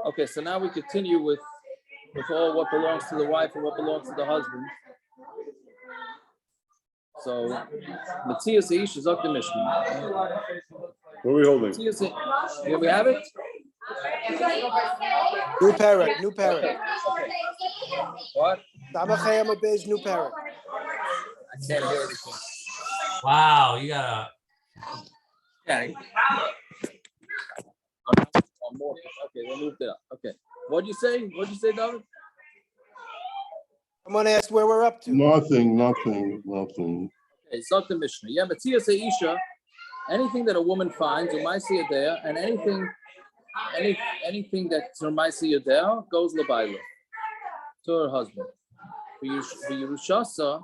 Okay, so now we continue with all what belongs to the wife and what belongs to the husband. So, Matthias Eish is up the Mishna. What are we holding? Yeah, we have it? New parent. Okay. What? New parent. I can't hear anything. Wow, you gotta. Yeah. More. Okay, we'll move it up. Okay. What'd you say, David? I'm gonna ask where we're up to. Nothing. Okay, so the Mishnah. Yeah, but Isha, anything that a woman finds, Umaisi Yadea, and anything that's Umaisi Yadea goes Labaila to her husband. For Yerushasa,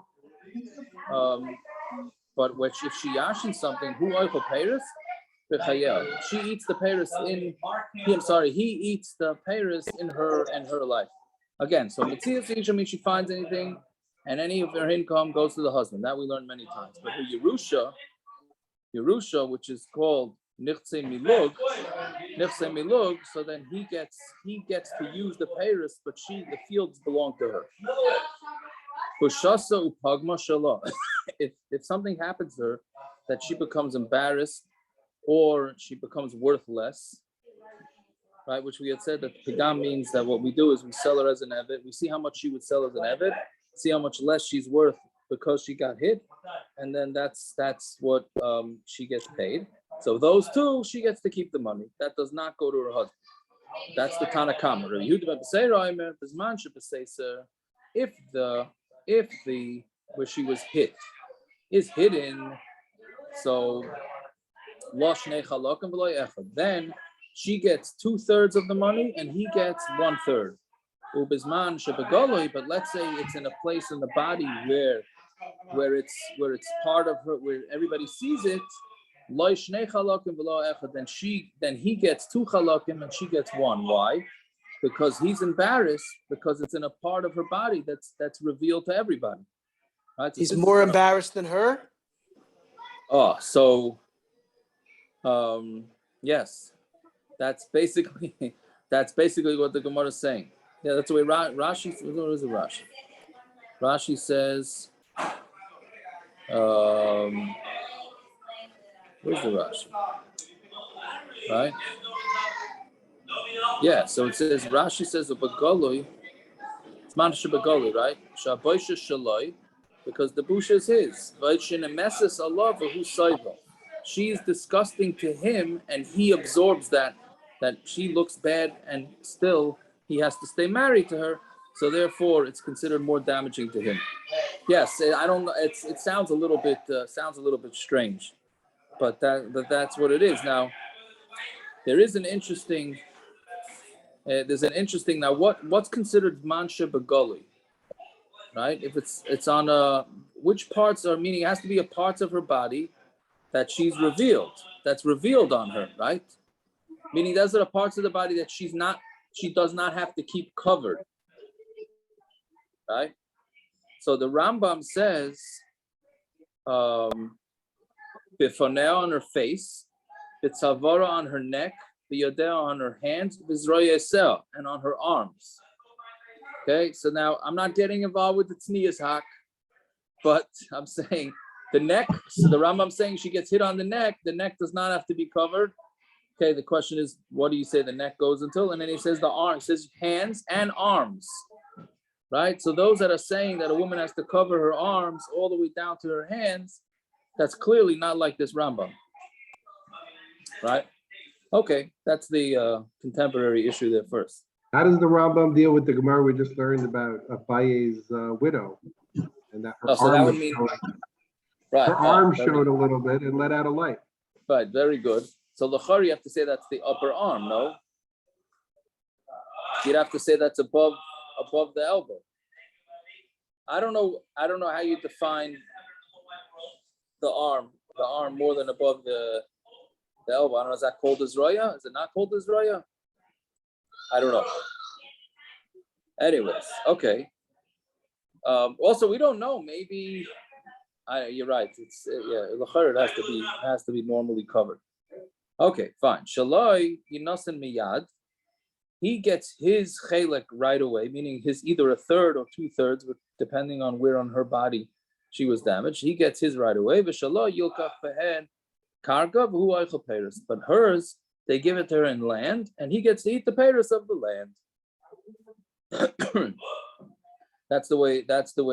but if she yashin something, who oichel Paris? She eats the Paris he eats the Paris in her life. Again, so Matthias Isha means she finds anything, and any of her income goes to the husband. That we learned many times. But her Yerusha, which is called Nichse Milug, so then he gets to use the Paris, but the fields belong to her. Bushasa upagma shala. If something happens to her that she becomes embarrassed or she becomes worthless, right? Which we had said that pigam means that what we do is we sell her as an evet. We see how much she would sell as an evet, see how much less she's worth because she got hit, and then that's what she gets paid. So those two, she gets to keep the money. That does not go to her husband. That's the Tanakama. If the where she was hit is hidden, so then she gets 2/3 of the money and he gets 1/3. But let's say it's in a place in the body where it's part of her, where everybody sees it. Then he gets 2 chalakim and she gets 1. Why? Because he's embarrassed because it's in a part of her body that's revealed to everybody. Right? So he's more embarrassed than her. Yes, that's basically what the Gemara is saying. Yeah, that's the way Rashi. What is it, Rashi? Rashi says, where's the Rashi? Right? Yeah, so it says, Rashi says, it's Mansha Bagoli, right? Shaboisha Shaloi, because the bush is his. She's disgusting to him, and he absorbs that she looks bad, and still he has to stay married to her. So therefore, it's considered more damaging to him. Yes, I don't know. It sounds a little bit strange, but that's what it is. Now, there is an interesting. Now. What's considered mansha begoli, right? If it's on which parts are, meaning it has to be a parts of her body that she's revealed. That's revealed on her, right? Meaning those are the parts of the body that she does not have to keep covered, right? So the Rambam says, bifonea on her face, bitzavara on her neck, biyodea on her hands, bizroyesel, and on her arms. Okay, so now I'm not getting involved with the tznius hak, but I'm saying the neck. So the Rambam saying she gets hit on the neck does not have to be covered. Okay, the question is, what do you say the neck goes until? And then he says the arms, says hands and arms, right? So those that are saying that a woman has to cover her arms all the way down to her hands, that's clearly not like this Rambam, right? Okay, that's the contemporary issue there first. How does the Rambam deal with the Gemara we just learned about Abaye's widow, and that her arm was showing? Right, her arm showed a little bit and let out a light. Right, very good. So l'chari, you have to say that's the upper arm, no? You'd have to say that's above the elbow. I don't know how you define the arm more than above the elbow. I don't know, is that called Israya? Is it not called Israya? I don't know. Anyways, okay. Also, we don't know. Maybe You're right. It's it has to be normally covered. Okay, fine. Shaloi yinasan miyad. He gets his chelek right away, meaning his either a third or 2/3, depending on where on her body she was damaged. He gets his right away. V'shaloi yilkach behen karga v'hu oichel peiros. But hers, they give it to her in land, and he gets to eat the peiros of the land. That's the way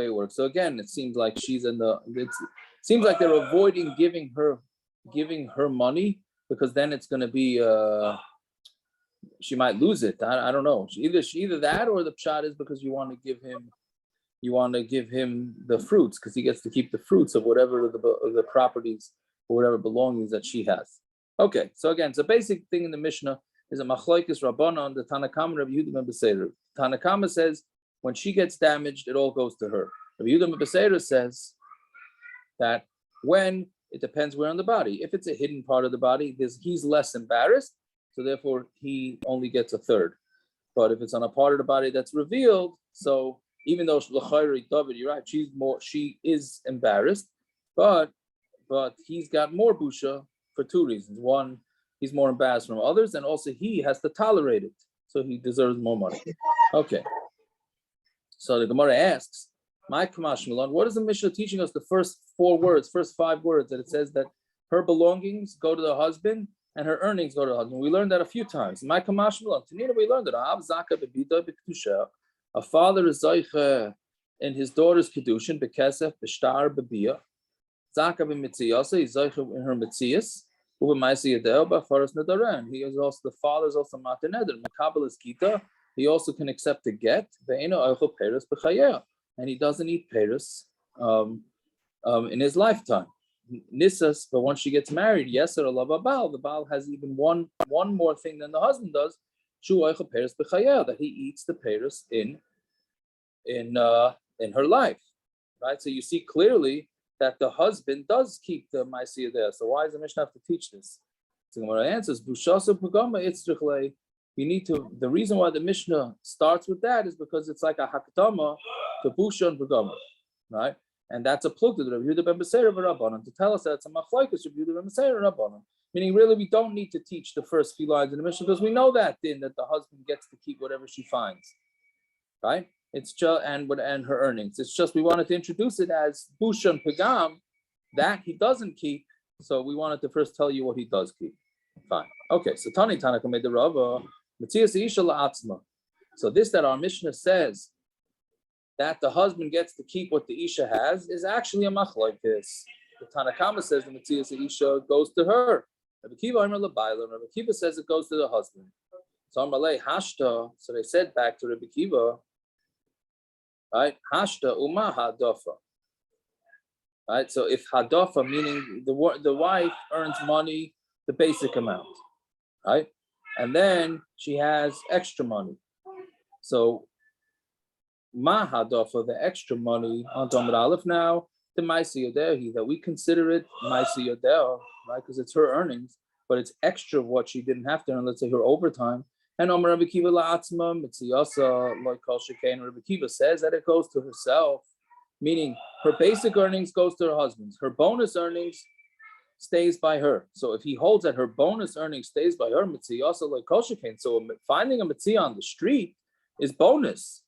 it works. So again, it seems like it seems like they're avoiding giving her money, because then it's going to be she might lose it. I don't know. Either that, or the pshat is because you want to give him the fruits, because he gets to keep the fruits of whatever the properties or whatever belongings that she has. Okay, so again, it's a basic thing in the Mishnah is a machlokes rabbanon, the Tanna Kama Rabbi Yehuda ben Beseira. Tanna Kama says when she gets damaged, it all goes to her. Rabbi Yehuda ben Beseira says that when it depends where on the body. If it's a hidden part of the body, he's less embarrassed, so therefore he only gets a third. But if it's on a part of the body that's revealed, so even though l'chayri David, you're right, she is embarrassed, but he's got more busha for two reasons. One, he's more embarrassed from others, and also he has to tolerate it, so he deserves more money. Okay. So the Gemara asks, "My Kamash Milan, what is the Mishnah teaching us? The first 5 words that it says that her belongings go to the husband and her earnings go to the husband. We learned that a few times. My Kamash Milan, Tanina, we learned that a father is zayche in his daughter's kedushin bekesef b'shtar b'biyah. Zaka b'mitziyasa, he's zayche in her mitzias. He is also, the father is also mataneder. Makabel is kita. He also can accept a get. And he doesn't eat peiros in his lifetime. Nisas, but once she gets married, yes, the Baal has even one more thing than the husband does. That he eats the peiros in her life, right? So you see clearly that the husband does keep the ma'asiyah there. So why does the Mishnah have to teach this? So the Gemara answers, you need to. The reason why the Mishnah starts with that is because it's like a hakatama to busha and pagama, right? And that's a plug to the Rabbi Yehuda ben Beseira v'Rabbanan to tell us that it's a machlokes Rabbi Yehuda ben Beseira v'Rabbanan. Meaning, really, we don't need to teach the first few lines in the Mishnah, because we know that the husband gets to keep whatever she finds, right? It's just and her earnings. It's just we wanted to introduce it as busha and pagam that he doesn't keep. So we wanted to first tell you what he does keep. Fine. Okay. So Tani Tanaka made the Rava. So this that our Mishnah says that the husband gets to keep what the Isha has is actually a machlokes. The Tanakama says the Metzias Isha goes to her. Rabbi Akiva says it goes to the husband. So Amalei Hashta. So they said back to Rabbi Akiva, right? Hashta Uma Hadafa. Right. So if Hadafa, meaning the wife earns money, the basic amount, right? And then she has extra money. So Ma Hadafa, the extra money on Talmud Aleph now, the Maisi Yodehi, that we consider it Maisi Yodeh, right? Because it's her earnings, but it's extra of what she didn't have to earn, let's say her overtime. And Omer Rabbi Akiva la'atzma, Mitziyasa, like Kol Shekain, Rabbi Akiva says that it goes to herself, meaning her basic earnings goes to her husband. Her bonus earnings stays by her. So if he holds that her bonus earnings stays by her, Mitziyasa, like Kol Shekain. So finding a Mitziyah on the street is bonus.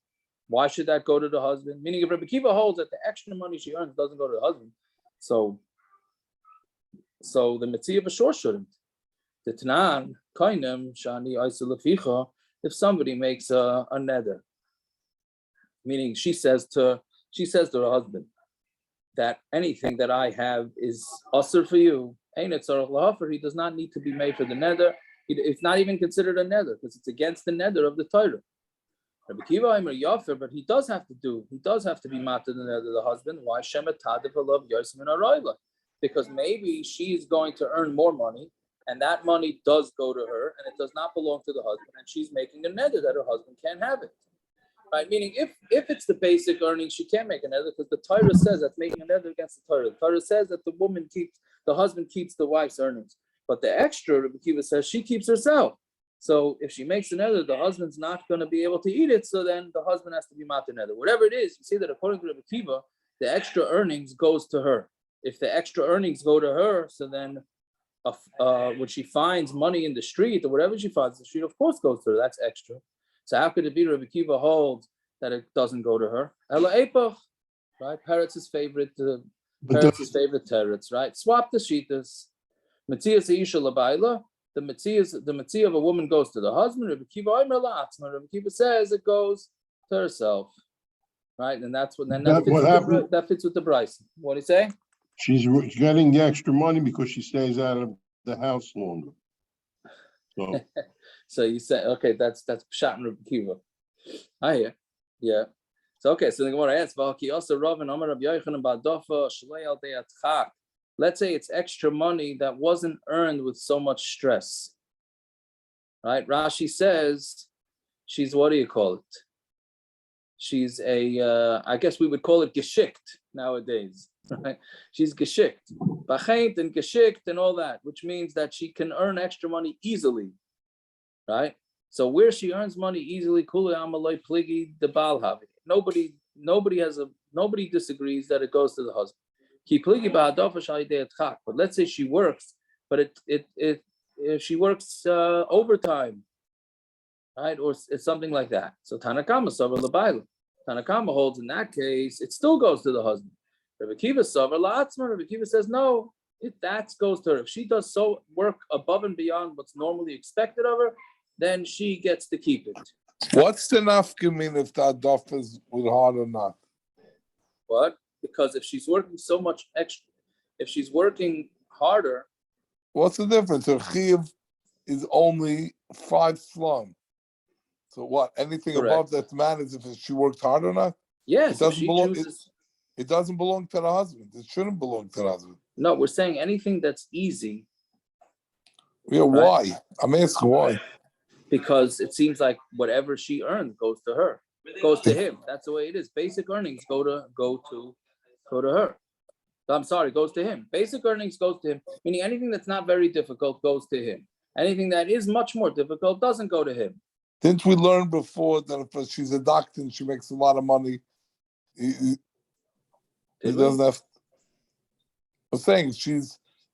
Why should that go to the husband? Meaning, if Rabbi Akiva holds that the extra money she earns doesn't go to the husband, so the Mitzvah for sure shouldn't. The Tanan Kainem Shani Aisalaficha. If somebody makes a neder, meaning she says to her husband that anything that I have is usher for you, ain't it tzarich lahafer? He does not need to be made for the neder. It's not even considered a neder because it's against the neder of the Torah. Rabbi Akiva Aimer Yafer, but he does have to be matter than the husband. Why Shemet Tadif love Yosem and Arayla? Because maybe she's going to earn more money, and that money does go to her, and it does not belong to the husband, and she's making a neder that her husband can't have it. Right? Meaning, if it's the basic earnings, she can't make a neder because the Torah says that's making a neder against the Torah. The Torah says that the husband keeps the wife's earnings, but the extra, Rabbi Akiva says, she keeps herself. So if she makes a neder, the husband's not going to be able to eat it. So then the husband has to be matir neder. Whatever it is, you see that according to Rabbi Akiva, the extra earnings goes to her. if the extra earnings go to her, so then when she finds money in the street or whatever she finds in the street, of course goes to her. That's extra. So how could it be Rabbi Akiva holds that it doesn't go to her? Ela Epoch, right? Peretz's favorite, Peretz's favorite teretz, right? Swap the shitas. Metzias Isha Labaila. The Metzia of a woman goes to the husband. Rabbi Akiva says it goes to herself, right? And that's what. Then that fits with the Bryson. What do you say? She's getting the extra money because she stays out of the house longer. So, so you say, okay, that's Pshat and Rabbi Akiva. I hear, yeah. So okay, so the Gemara asks, also Rav and Amar Rabbi Yochanan Ba'Dafa Shlei Al De'atchak. Let's say it's extra money that wasn't earned with so much stress, right? Rashi says she's, what do you call it? She's I guess we would call it geschikt nowadays, right? She's geschikt, bachent and geschikt and all that, which means that she can earn extra money easily, right? So where she earns money easily, kula amaloi pligi the balhavi. Nobody disagrees that it goes to the husband. But let's say she works, but if she works overtime, right, or it's something like that. So Tanakama Savar Labaila. Tanakama holds in that case it still goes to the husband. Rabbi Akiva Savar La'atzma. Rabbi Akiva says no, that goes to her. If she does so work above and beyond what's normally expected of her, then she gets to keep it. What's the nafka if that doff is with hard or not? What? Because if she's working so much extra, if she's working harder. What's the difference? Her chiv is only 5 slum. So what? Anything Correct. above that matters if she worked hard or not? Yes, it doesn't belong to the husband. It shouldn't belong to the husband. No, we're saying anything that's easy. Yeah, right? Why? I'm asking why. Because it seems like whatever she earns goes to her, goes to him. That's the way it is. Basic earnings go to her. I'm sorry, goes to him. Basic earnings goes to him, meaning anything that's not very difficult goes to him. Anything that is much more difficult doesn't go to him. Didn't we learn before that if she's a doctor and she makes a lot of money, he doesn't have. I'm saying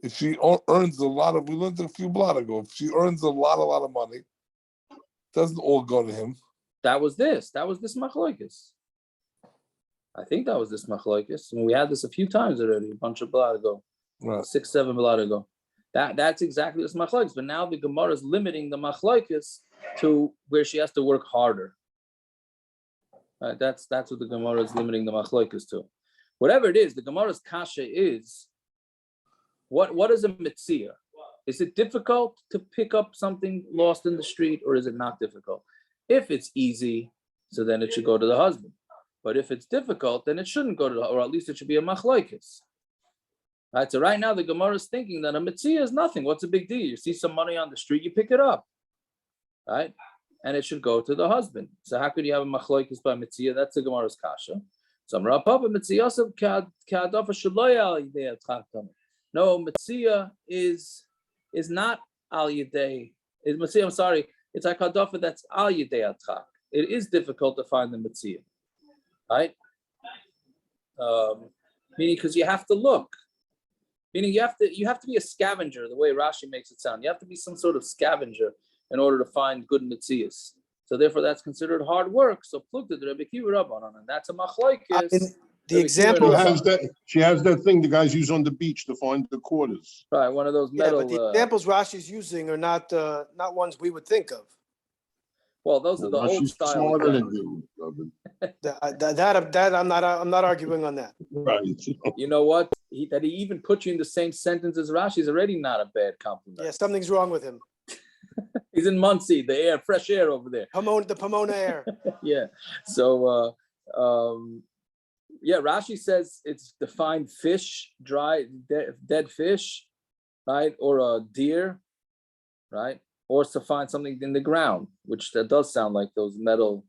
if she earns a lot of, we learned a few blot ago. If she earns a lot of money, it doesn't all go to him. That was this machlokes. I think that was this machlokes. And we had this a few times already, a bunch of blot ago, right. 6-7 blot ago. That's exactly this machlokes. But now the Gemara is limiting the machlokes to where she has to work harder. Right? That's what the Gemara is limiting the machlokes to. Whatever it is, the Gemara's kasha is what is a mitzia? Is it difficult to pick up something lost in the street, or is it not difficult? If it's easy, so then it should go to the husband. But if it's difficult, then it shouldn't go to the, or at least it should be a machlokes. Right. So right now the Gemara is thinking that a mitzia is nothing. What's a big deal? You see some money on the street, you pick it up. Right? And it should go to the husband. So how could you have a machlokes by mitzia? That's the Gemara's kasha. So no, mitzia is not al yedei. Mitzia, I'm sorry, it's like hadafa that's al yedei atchak. It is difficult to find the mitzia, right? Meaning because you have to look. Meaning you have to be a scavenger, the way Rashi makes it sound. You have to be some sort of scavenger in order to find good mitzias. So therefore, that's considered hard work. So plukta the Rebbe Kiva Rabbanon, and that's a machlokes. The example she has that thing the guys use on the beach to find the quarters. Right, one of those metal. Yeah, but the examples Rashi's using are not ones we would think of. Well, those are the old style. Smarter than you. That I'm not arguing on that. Right. You know what? That he even put you in the same sentence as Rashi is already not a bad compliment. Yeah, something's wrong with him. He's in Muncie, the air, fresh air over there. The Pomona air. Yeah. So, Rashi says it's defined fish, dry, dead fish, right, or a deer, right, or to find something in the ground, which that does sound like those metal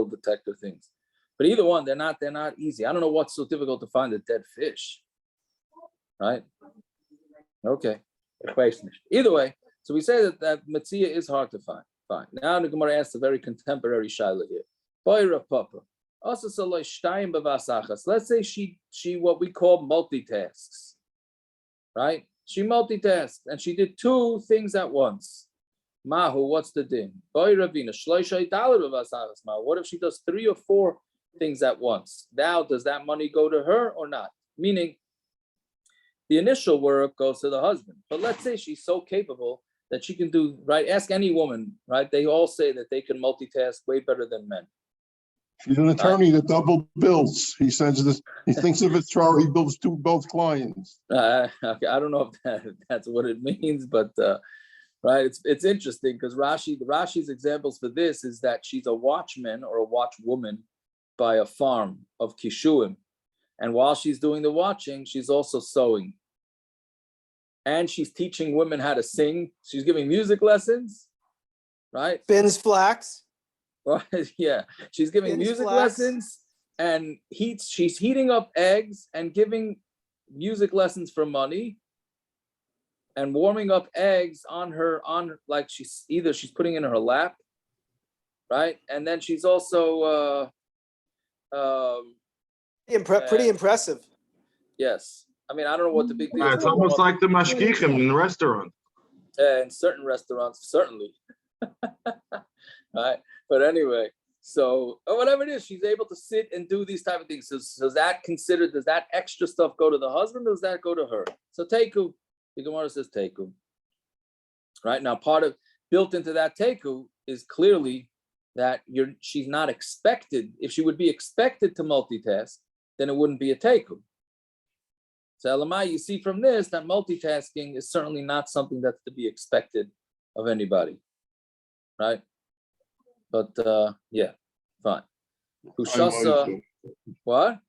detector things. But either one, they're not easy. I don't know what's so difficult to find a dead fish, right? Okay. Either way, so we say that Metzia is hard to find. Fine. Now the Gemara asks a very contemporary shaila here. Boira Papa. Also, let's say she what we call multitasks. right? She multitasked and she did two things at once. Mahu, what's the din? What if she does 3 or 4 things at once? Now, does that money go to her or not? Meaning, the initial work goes to the husband. But let's say she's so capable that she can do, right? Ask any woman, right? They all say that they can multitask way better than men. She's an attorney that double bills. He says this, he thinks if it's trial, he bills both clients. Okay, I don't know if that's what it means, but right, it's interesting because Rashi's examples for this is that she's a watchman or a watchwoman by a farm of Kishuim, and while she's doing the watching, she's also sewing, and she's teaching women how to sing. She's giving music lessons, right? Spins flax. Yeah, she's giving music lessons and she's heating up eggs and giving music lessons for money and warming up eggs on like she's putting in her lap, right? And then she's also Pretty impressive. yes. I mean, I don't know what the big deal is. It's almost like the mashgichim in the restaurant. In certain restaurants, certainly. Right, but anyway, so whatever it is, she's able to sit and do these type of things. So does that extra stuff go to the husband, or does that go to her? So teiku, the Gemara says teiku. Right now, built into that teiku is clearly that she's not expected. If she would be expected to multitask, then it wouldn't be a teiku. So Elamai, you see from this that multitasking is certainly not something that's to be expected of anybody, right? But yeah, fine. Ushasa, what?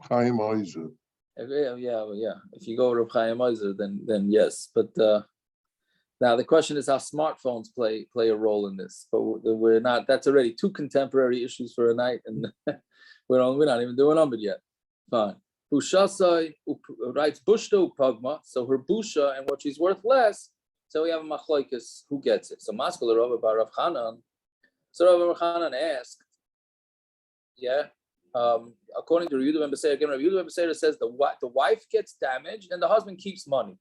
Chaim Oizer. Yeah. If you go to Chaim Oizer, then yes. But now the question is how smartphones play a role in this. But we're not. That's already 2 contemporary issues for a night, and we're not even doing them yet. Fine. Ushasa writes bushta upagma, so her busha and what she's worth less. So we have a machlokes who gets it. So Maskal Rabba bar Rav Chanan. So Rav Chanan asked, according to Rav Yehuda ben Beseira, again, Rav Yehuda ben Beseira says the wife gets damaged and the husband keeps money.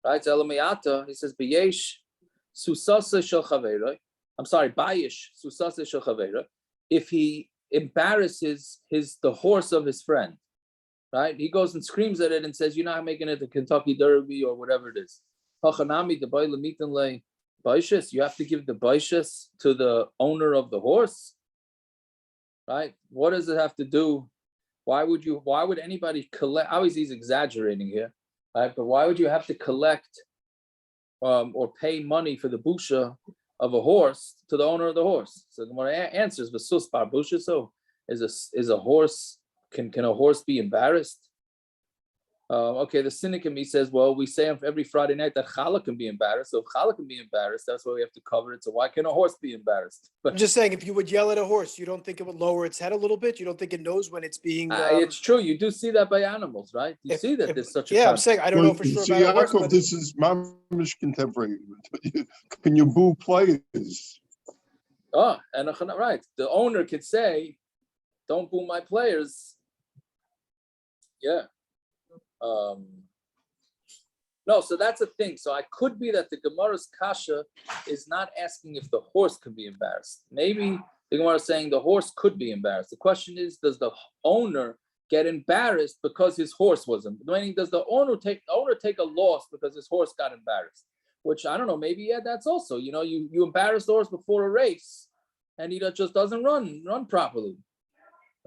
Right? So Elamiyata, he says, Bayesh susasa shel chaveira. I'm sorry, Bayesh susasa shel chaveira. If he embarrasses the horse of his friend, right? He goes and screams at it and says, "You're not making it the Kentucky Derby or whatever it is." Hachanami the bayla mitanle. You have to give the baishas to the owner of the horse, right? What does it have to do? Why would anybody collect? Obviously, he's exaggerating here, right? But why would you have to collect or pay money for the busha of a horse to the owner of the horse? So the Gemara answers, "V'sus bar busha." So is a horse? Can a horse be embarrassed? Okay, the cynic in me says, well, we say every Friday night that Challah can be embarrassed. So if Challah can be embarrassed, that's why we have to cover it. So why can a horse be embarrassed? I'm just saying, if you would yell at a horse, you don't think it would lower its head a little bit? You don't think it knows when it's being... it's true. You do see that by animals, right? You see that there's such a... Yeah, I'm saying, I don't know for sure See, about a horse, Yaakov, but... this is mamish contemporary. Can you boo players? Oh, and right. The owner could say, don't boo my players. Yeah. No, so that's a thing. So I could be that the Gemara's kasha is not asking if the horse could be embarrassed. Maybe the Gemara is saying the horse could be embarrassed. The question is, does the owner get embarrassed because his horse wasn't? Meaning, does the owner take a loss because his horse got embarrassed? Which I don't know. Maybe that's also, you embarrass the horse before a race, and he just doesn't run properly,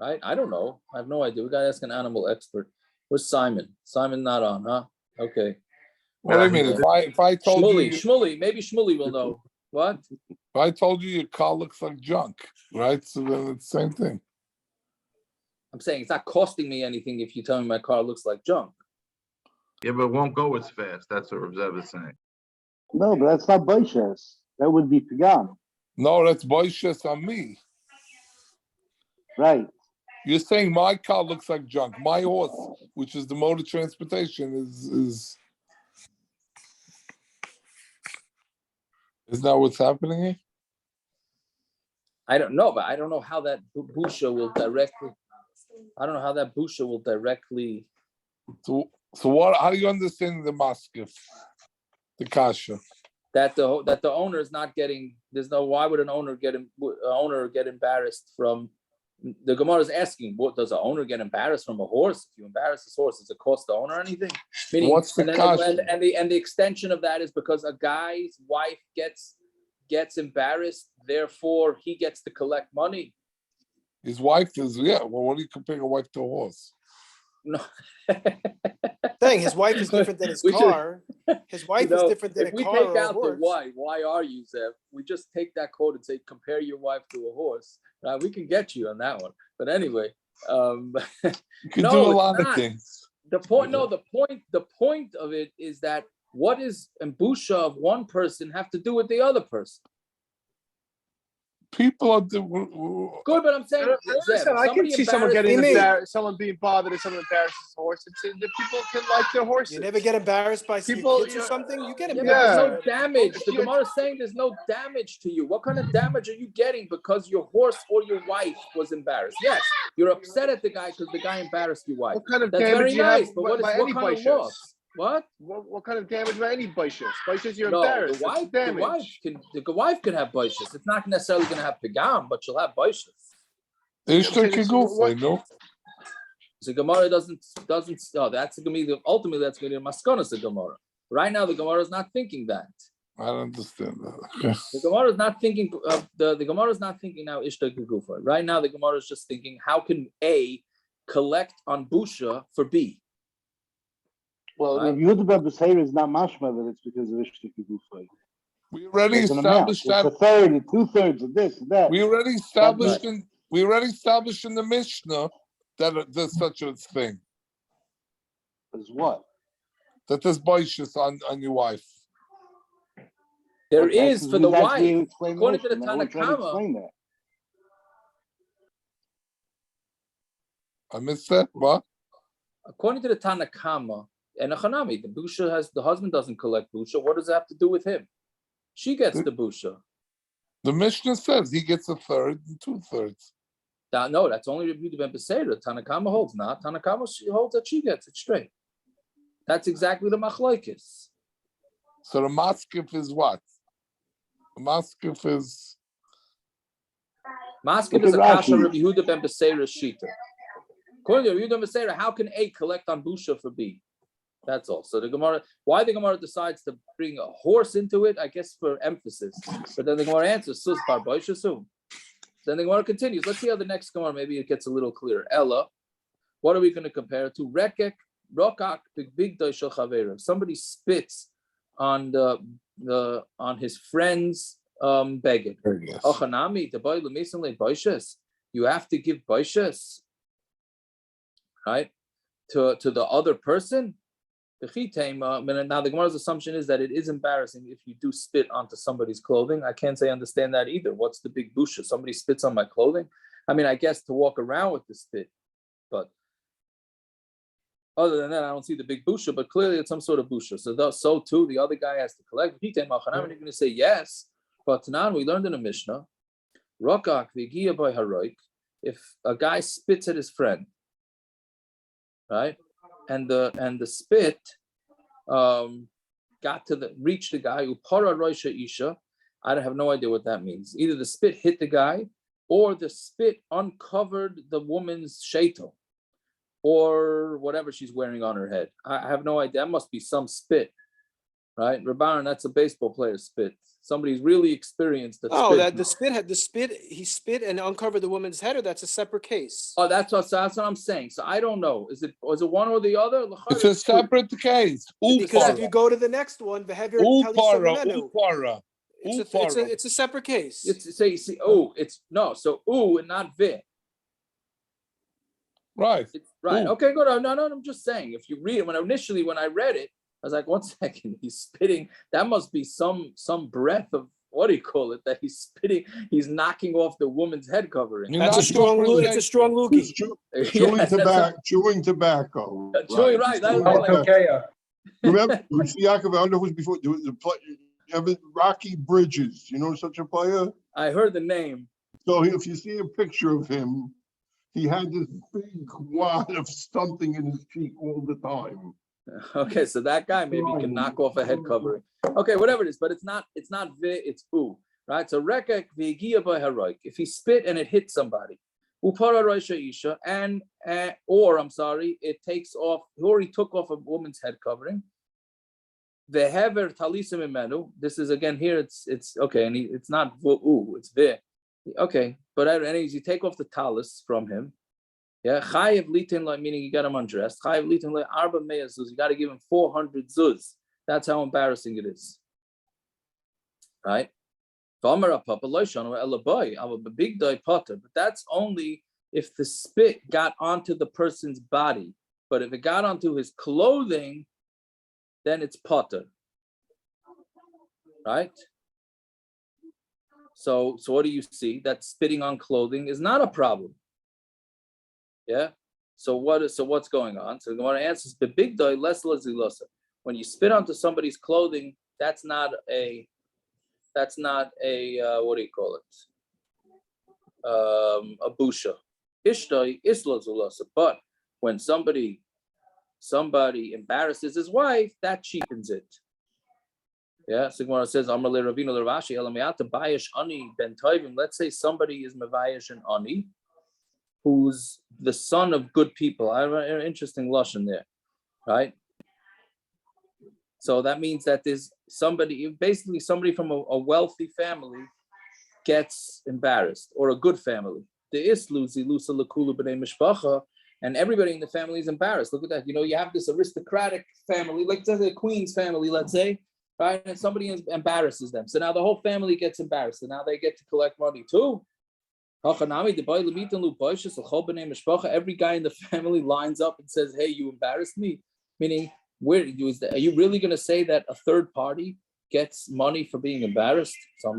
right? I don't know. I have no idea. We got to ask an animal expert. Where's Simon? Simon not on, huh? Okay. Wait a minute. If I told Shmuley, maybe Shmuley will know. What? If I told you your car looks like junk, right? So then it's the same thing. I'm saying it's not costing me anything if you tell me my car looks like junk. Yeah, but it won't go as fast. That's what Rav Zev is saying. No, but that's not boishes. That would be pagam. No, that's boishes on me. Right. You're saying my car looks like junk. My horse, which is the mode of transportation, is that what's happening here? I don't know, but I don't know how that busha will directly. I don't know how that busha will directly. So So what? How do you understand the maskif, the kasha? That the owner is not getting. There's no. Why would an owner get embarrassed from? The Gemara is asking, what does an owner get embarrassed from a horse? If you embarrass this horse, does it cost the owner anything? Meaning, What's the kasha? And the extension of that is because a guy's wife gets embarrassed, therefore he gets to collect money. His wife is Well, what do you compare a wife to a horse? No. Saying his wife is different than his car. His wife is different than a car. If we take out the why are you, Zev? We just take that quote and say, compare your wife to a horse. We can get you on that one. But anyway, you can do a lot of things. The point of it is that what does embusha of one person have to do with the other person? People are good, but I'm saying, listen, I can see someone getting embarrassed, someone being bothered if someone embarrasses a horse. It's the people can like their horses. You never get embarrassed by people kids or something. You get embarrassed. embarrassed. There's no damage. The Gemara is saying there's no damage to you. What kind of damage are you getting because your horse or your wife was embarrassed? Yes, you're upset at the guy because the guy embarrassed your wife. What kind of That's damage very you nice, have but what by kind any of loss? What kind of damage by any baishas? Baishas, you're no, embarrassed. the wife can have baishas. It's not necessarily going to have pigam, but she'll have baishas. No. So Gemara doesn't. Oh, that's going to be ultimately that's going to be a maskonas of Gemara. Right now, the Gemara is not thinking that. I don't understand that. Okay. The Gemara is not thinking of the Gemara is not thinking now ishta gegufa. Right now, the Gemara is just thinking how can A collect on busha for B. Well, if Yehuda ben Beseira is not mashma, then it's because of Ishtik Gufay. We already established that. It's a third and 2/3 of this and that. We already established in the Mishna that there's such a thing. As what? That there's baishas on your wife. There is for the wife, according to the Tanakama. I missed that. What? According to the Tanakama, and a Hanami, the husband doesn't collect busha. What does that have to do with him? She gets the busha. The Mishnah says he gets a third and 2/3. No, that's only Yehuda ben Beseira. Tanakama holds not. Tanakama holds that she gets it straight. That's exactly the machlokes. So the maskif is what? The maskif is a kasha of Yehuda ben Beseira's shita. According to Yehuda ben Beseira, how can A collect on busha for B? That's all. So the Gemara, why the Gemara decides to bring a horse into it, I guess for emphasis. But then the Gemara answers, Sus bar boishasum. Then the Gemara continues. Let's see how the next Gemara, maybe it gets a little clearer. Ella, what are we going to compare it to? Rekek, rokak, big doishal chaverim. Somebody spits on on his friend's beged. Ochanami, the boy lumisan boishas. You have to give boishas, right, to the other person. Now the Gemara's assumption is that it is embarrassing if you do spit onto somebody's clothing. I can't say I understand that either. What's the big busha? Somebody spits on my clothing? I mean, I guess to walk around with the spit, but other than that, I don't see the big busha, but clearly it's some sort of busha. So too, the other guy has to collect. You're going to say yes, but now we learned in a Mishnah, if a guy spits at his friend, right? And the spit reached the guy who para roisha isha. I have no idea what that means. Either the spit hit the guy, or the spit uncovered the woman's shaitel, or whatever she's wearing on her head. I have no idea. That must be some spit, right? Rabbanan, that's a baseball player's spit. Somebody's really experienced that. Oh, that the spit. He spit and uncovered the woman's head, or that's a separate case. Oh, that's what I'm saying. So I don't know. Is it one or the other? It's a separate case. Because if you go to the next one, behavior it's a separate case. So and not vi. Right. Right. Okay, good. No, I'm just saying. If you read it, when I read it, I was like, 1 second, he's spitting. That must be some breath of, what do you call it? That he's spitting. He's knocking off the woman's head covering. That's a strong loogie. It's a strong loogie. Chewing tobacco. Chewing, right. Remember, Yaakov, I don't know who's before. There was Rocky Bridges. You know such a player? I heard the name. So if you see a picture of him, he had this big wad of something in his cheek all the time. Okay, so that guy maybe can knock off a head covering. Okay, whatever it is, but it's not vi, it's u, right? So rekek v'giya b'haroik. If he spit and it hit somebody, upara roisha isha, and or I'm sorry, it takes off, or he took off a woman's head covering. Vehever talisim imenu. This is again here. It's okay, and it's not vu, it's ve. Okay, but anyways, you take off the talis from him. Yeah, chayiv litin like meaning you got him undressed. Chayiv litin like arba mea zuz. You got to give him 400 zuz. That's how embarrassing it is, right? But that's only if the spit got onto the person's body. But if it got onto his clothing, then it's potter, right? So what do you see? That spitting on clothing is not a problem. Yeah. So what's going on? So the Gemara answers the big doy less lazilosa. When you spit onto somebody's clothing, that's not a what do you call it? A busha. Ishtoy is lazilosa. But when somebody embarrasses his wife, that cheapens it. Yeah. So Gemara says, Amar le Ravina le Rashi elamayata bayish ani ben toivim. Let's say somebody is mevayish and ani, who's the son of good people. I have an interesting lashon there, right? So that means that there's somebody from a wealthy family gets embarrassed, or a good family. And everybody in the family is embarrassed. Look at that. You have this aristocratic family, like the Queen's family, let's say, right? And somebody embarrasses them. So now the whole family gets embarrassed. And now they get to collect money too. Every guy in the family lines up and says, hey, you embarrassed me. Meaning, are you really going to say that a third party gets money for being embarrassed? So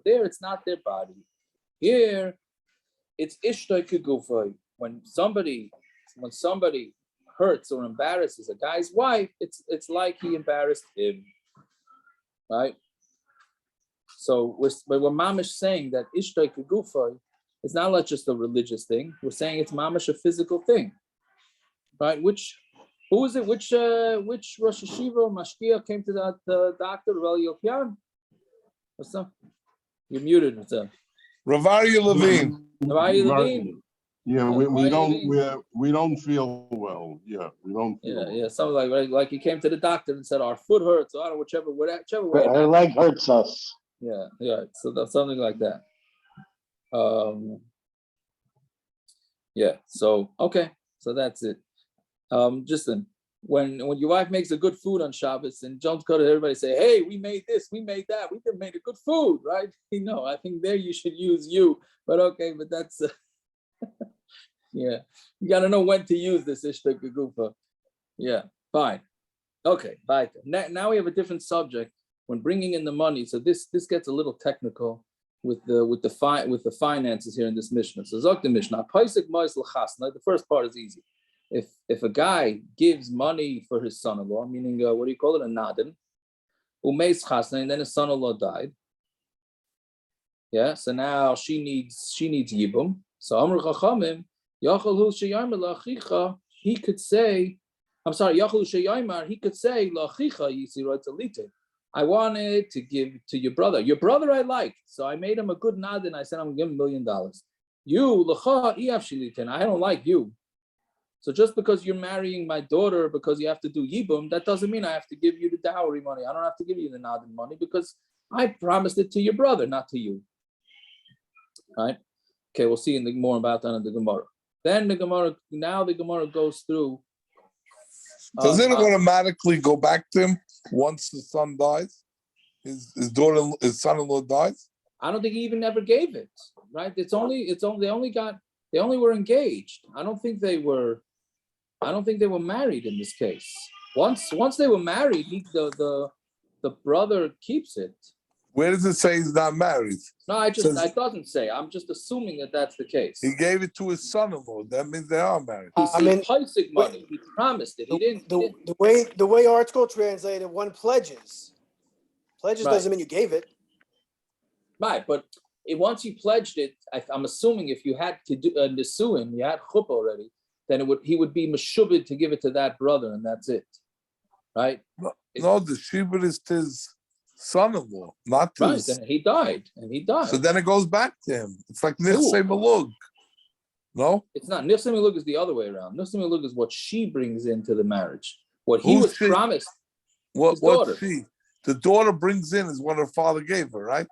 there, it's not their body. Here, it's ishtoy kegufay. When somebody hurts or embarrasses a guy's wife, it's like he embarrassed him, right? So we're mamish saying that ishtoy kegufay is not like just a religious thing. We're saying it's mamish a physical thing, right? Who is it? Which Rosh Hashiva Mashkia came to the doctor, Rav Yopian? What's up? You're muted. What's up? Ravaria Levine. Ravaria Levine. Yeah, we don't feel well. Yeah, we don't feel well. Yeah. Something like he came to the doctor and said our foot hurts. Or I don't know, whichever way. Our leg hurts us. Yeah. So that's something like that. Yeah. So okay. So that's it. Just when your wife makes a good food on Shabbos and jumps cut it, everybody say, hey, we made this, we made that, we made a good food, right? I think there you should use you, but okay, but that's yeah, you got to know when to use this ishta gegufa. Yeah, fine. Okay, bye. Now we have a different subject when bringing in the money. So this gets a little technical with the finances here in this Mishnah. So Zok the Mishnah, the first part is easy. If a guy gives money for his son-in-law, meaning what do you call it, a nadin, umeis chasna, and then his son-in-law died. Yeah, so now she needs yibum. So Amr Chachamim, Yachal hu sheyamar la'achicha, he could say, he could say la'achicha yisirot alite. I wanted to give to your brother. Your brother I liked, so I made him a good nadin. I said I'm gonna give him $1 million. You l'cha iyav shilitin, I don't like you. So just because you're marrying my daughter because you have to do yibum, that doesn't mean I have to give you the dowry money. I don't have to give you the nadin money because I promised it to your brother, not to you. Right? Okay, we'll see more about that in the Gemara. Then the Gemara goes through. Does it automatically go back to him once the son dies? His son-in-law dies? I don't think he even ever gave it. Right? They only were engaged. I don't think they were married in this case. Once they were married, the brother keeps it. Where does it say he's not married? No, it doesn't say. I'm just assuming that that's the case. He gave it to his son-in-law. That means they are married. Paisik money. He promised it. He didn't. The way article translated, one pledges. Pledges doesn't mean you gave it. Right, but once you pledged it, I'm assuming if you had to do nisuin, you had chuppah already. then he would be meshubed to give it to that brother, and that's it, right? No, the shibud is his son-in-law, not Right. his. Then he died, and he died. So then it goes back to him. It's like nichsei malug. No, it's not. Nichsei malug is the other way around. Nichsei malug is what she brings into the marriage. What he was promised. What's she? The daughter brings in is what her father gave her, right?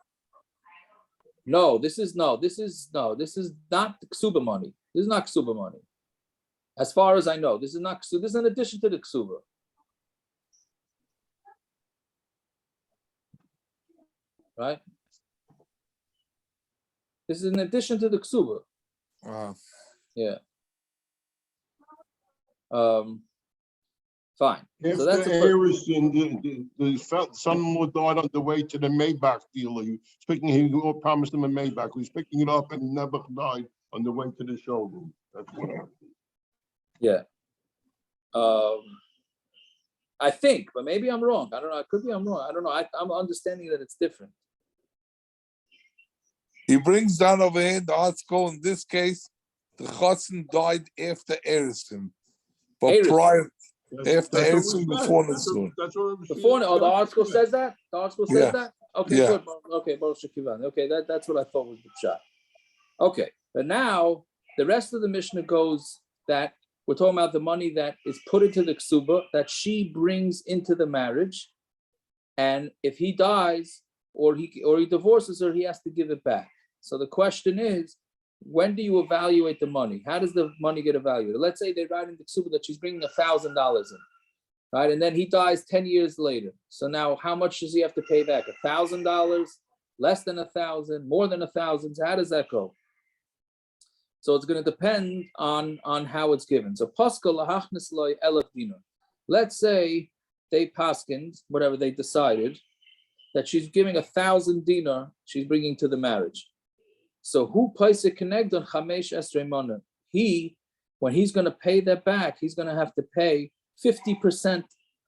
No, this is not ksuba money. This is not ksuba money. As far as I know, this is not ksuba. This is in addition to the ksuba. Right? This is in addition to the ksuba. Wow. Yeah. Fine. If So that's the heiress and the son-in-law died on the way to the Maybach dealer, he promised him a Maybach. He was picking it up and he never died on the way to the showroom. That's what happened. Yeah. I think, but maybe I'm wrong. I don't know. It could be I'm wrong. I don't know. I'm understanding that it's different. He brings down over here the article. In this case, the chahcham died after Erison, but prior after Erison before Nisun. Before the article says that. The article says that. Okay, yeah. Good. Okay, okay, that's what I thought was the shot. Okay, but now the rest of the Mishnah goes that we're talking about the money that is put into the ksuba that she brings into the marriage, and if he dies or he divorces her, he has to give it back. So the question is, when do you evaluate the money? How does the money get evaluated? Let's say they write in the ksuba that she's bringing $1,000 in, right? And then he dies 10 years later. So now, how much does he have to pay back? $1,000, less than 1,000, more than 1,000? So how does that go? So it's going to depend on how it's given. So paska lahachnis loy 1,000 dinar. Let's say they paskined, whatever they decided, that she's giving 1,000 dinar, she's bringing to the marriage. So who pays it connect on chamesh esrei mana? He, when he's going to pay that back, he's going to have to pay 50%.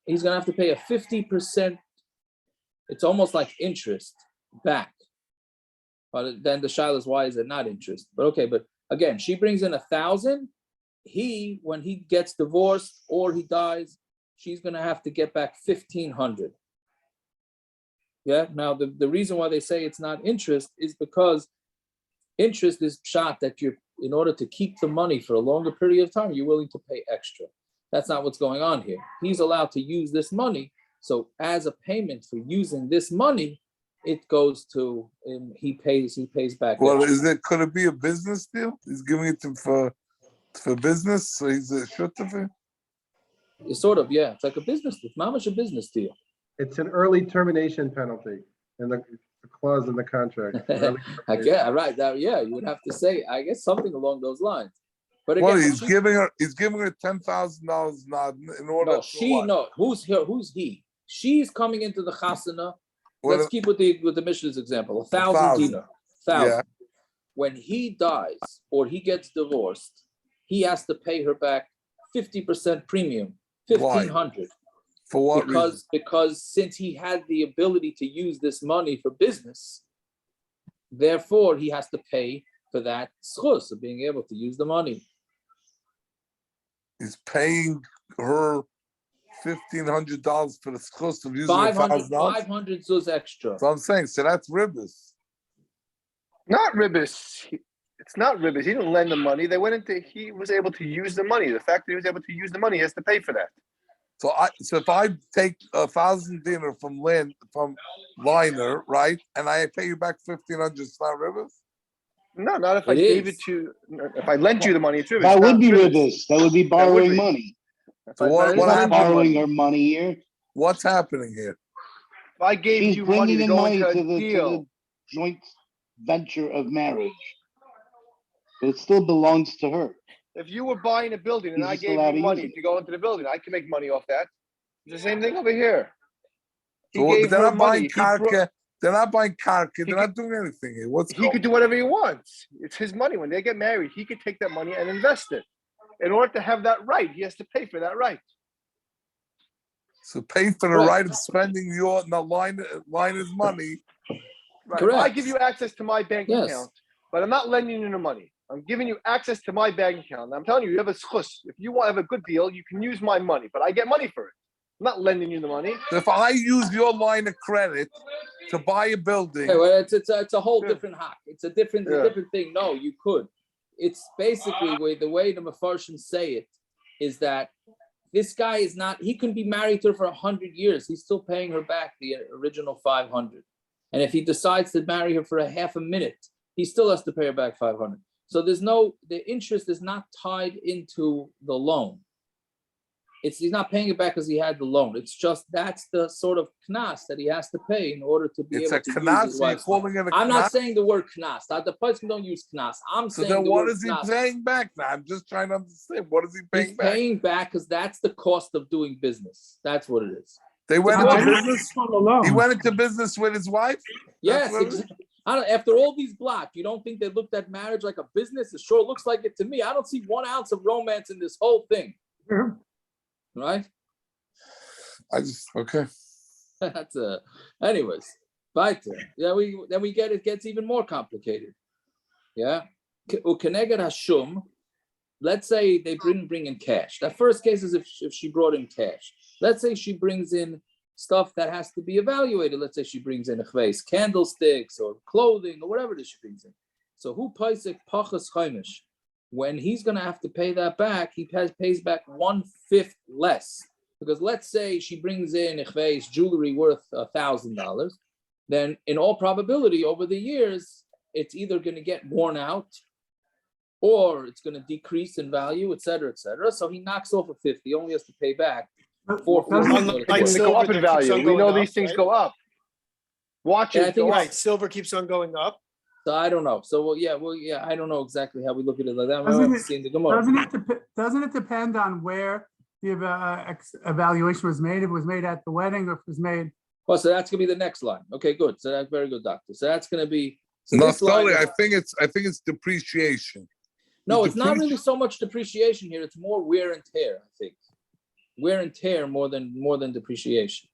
He's going to have to pay a 50%. It's almost like interest back. But then the shaila is, why is it not interest? But okay, but again, she brings in 1,000. He, when he gets divorced or he dies, she's going to have to get back 1,500. Yeah. Now the reason why they say it's not interest is because interest is shot that you're, in order to keep the money for a longer period of time, you're willing to pay extra. That's not what's going on here. He's allowed to use this money. So as a payment for using this money, it goes to him. He pays back. Well, could it be a business deal? He's giving it to him for business, so he's a shutaf. It's sort of, yeah. It's like a business deal. Not much a business deal. It's an early termination penalty, and the clause in the contract. I guess, right. Yeah, you would have to say, I guess, something along those lines. But again, well, he's giving her $10,000 in order. Who's he? She's coming into the chasana. Let's keep with the Mishna's example. 1,000 dinar. 1,000. Yeah. When he dies or he gets divorced, he has to pay her back 50% premium, 1,500. For what reason? Because since he had the ability to use this money for business, therefore he has to pay for that schus of being able to use the money. He's paying her $1,500 for the schus of using $500. 500 zuz extra. So I'm saying, so that's ribbis. Not ribbis. It's not ribbis. He didn't lend the money. He was able to use the money. The fact that he was able to use the money, he has to pay for that. So if I take 1,000 dinar from Liner, right, and I pay you back 1,500, it's not ribbis? No, not if I gave it to. If I lent you the money, it's ribbis. That would be ribbis. That would be borrowing money. So what happened? Borrowing her money here. What's happening here? If I gave you money to go into a deal, to the joint venture of marriage, but it still belongs to her. If you were buying a building and I gave you money to go into the building, I can make money off that. It's the same thing over here. They're not buying karka. They're not buying karka. They're not doing anything here. He could do whatever he wants. It's his money. When they get married, he could take that money and invest it. In order to have that right, he has to pay for that right. So pay for the right of spending Liner's money. Right. Correct. I give you access to my bank account, but I'm not lending you the money. I'm giving you access to my bank account. I'm telling you, you have a schus. If you want to have a good deal, you can use my money, but I get money for it. I'm not lending you the money. If I use your line of credit to buy a building, Okay, well, it's a whole different hack. It's a different thing. No, you could. It's basically the way the Mefarshim say it is that this guy is not. He can be married to her for 100 years. He's still paying her back the original 500. And if he decides to marry her for a half a minute, he still has to pay her back 500. So the interest is not tied into the loan. He's not paying it back because he had the loan. It's just that's the sort of knas that he has to pay in order to be able to use his wife's money. I'm not saying the word knas. The person don't use knas. I'm saying then the what word is he knas. paying back now? I'm just trying to understand. What is he paying He's back? paying back because that's the cost of doing business. That's what it is. They went into business. He He went into business with his wife. Yes, exactly. After all these blocks, you don't think they looked at marriage like a business? It sure looks like it to me. I don't see 1 ounce of romance in this whole thing. Right? Okay. That's anyways. Weiter. Yeah, we get it gets even more complicated. Yeah. Ukeneged hashum. Let's say they bring in cash. That first case is if she brought in cash. Let's say she brings in stuff that has to be evaluated. Let's say she brings in candlesticks or clothing or whatever it is she brings in. So who paisik pachas chaimish? When he's going to have to pay that back, he pays back 1/5 less. Because let's say she brings in jewelry worth $1,000, then in all probability over the years, it's either going to get worn out or it's going to decrease in value, et cetera, et cetera. So he knocks off a 50. He only has to pay back Like they go up in value. We know these things go up. Watches go up. Right, silver keeps on going up. So I don't know. So I don't know exactly how we look at it like that. Doesn't it depend on where the evaluation was made? If it was made at the wedding, or if it was made. Well, so that's gonna be the next line. Okay, good. So that's very good, doctor. So that's gonna be. So I think it's depreciation. No, it's not really so much depreciation here. It's more wear and tear. I think wear and tear more than depreciation.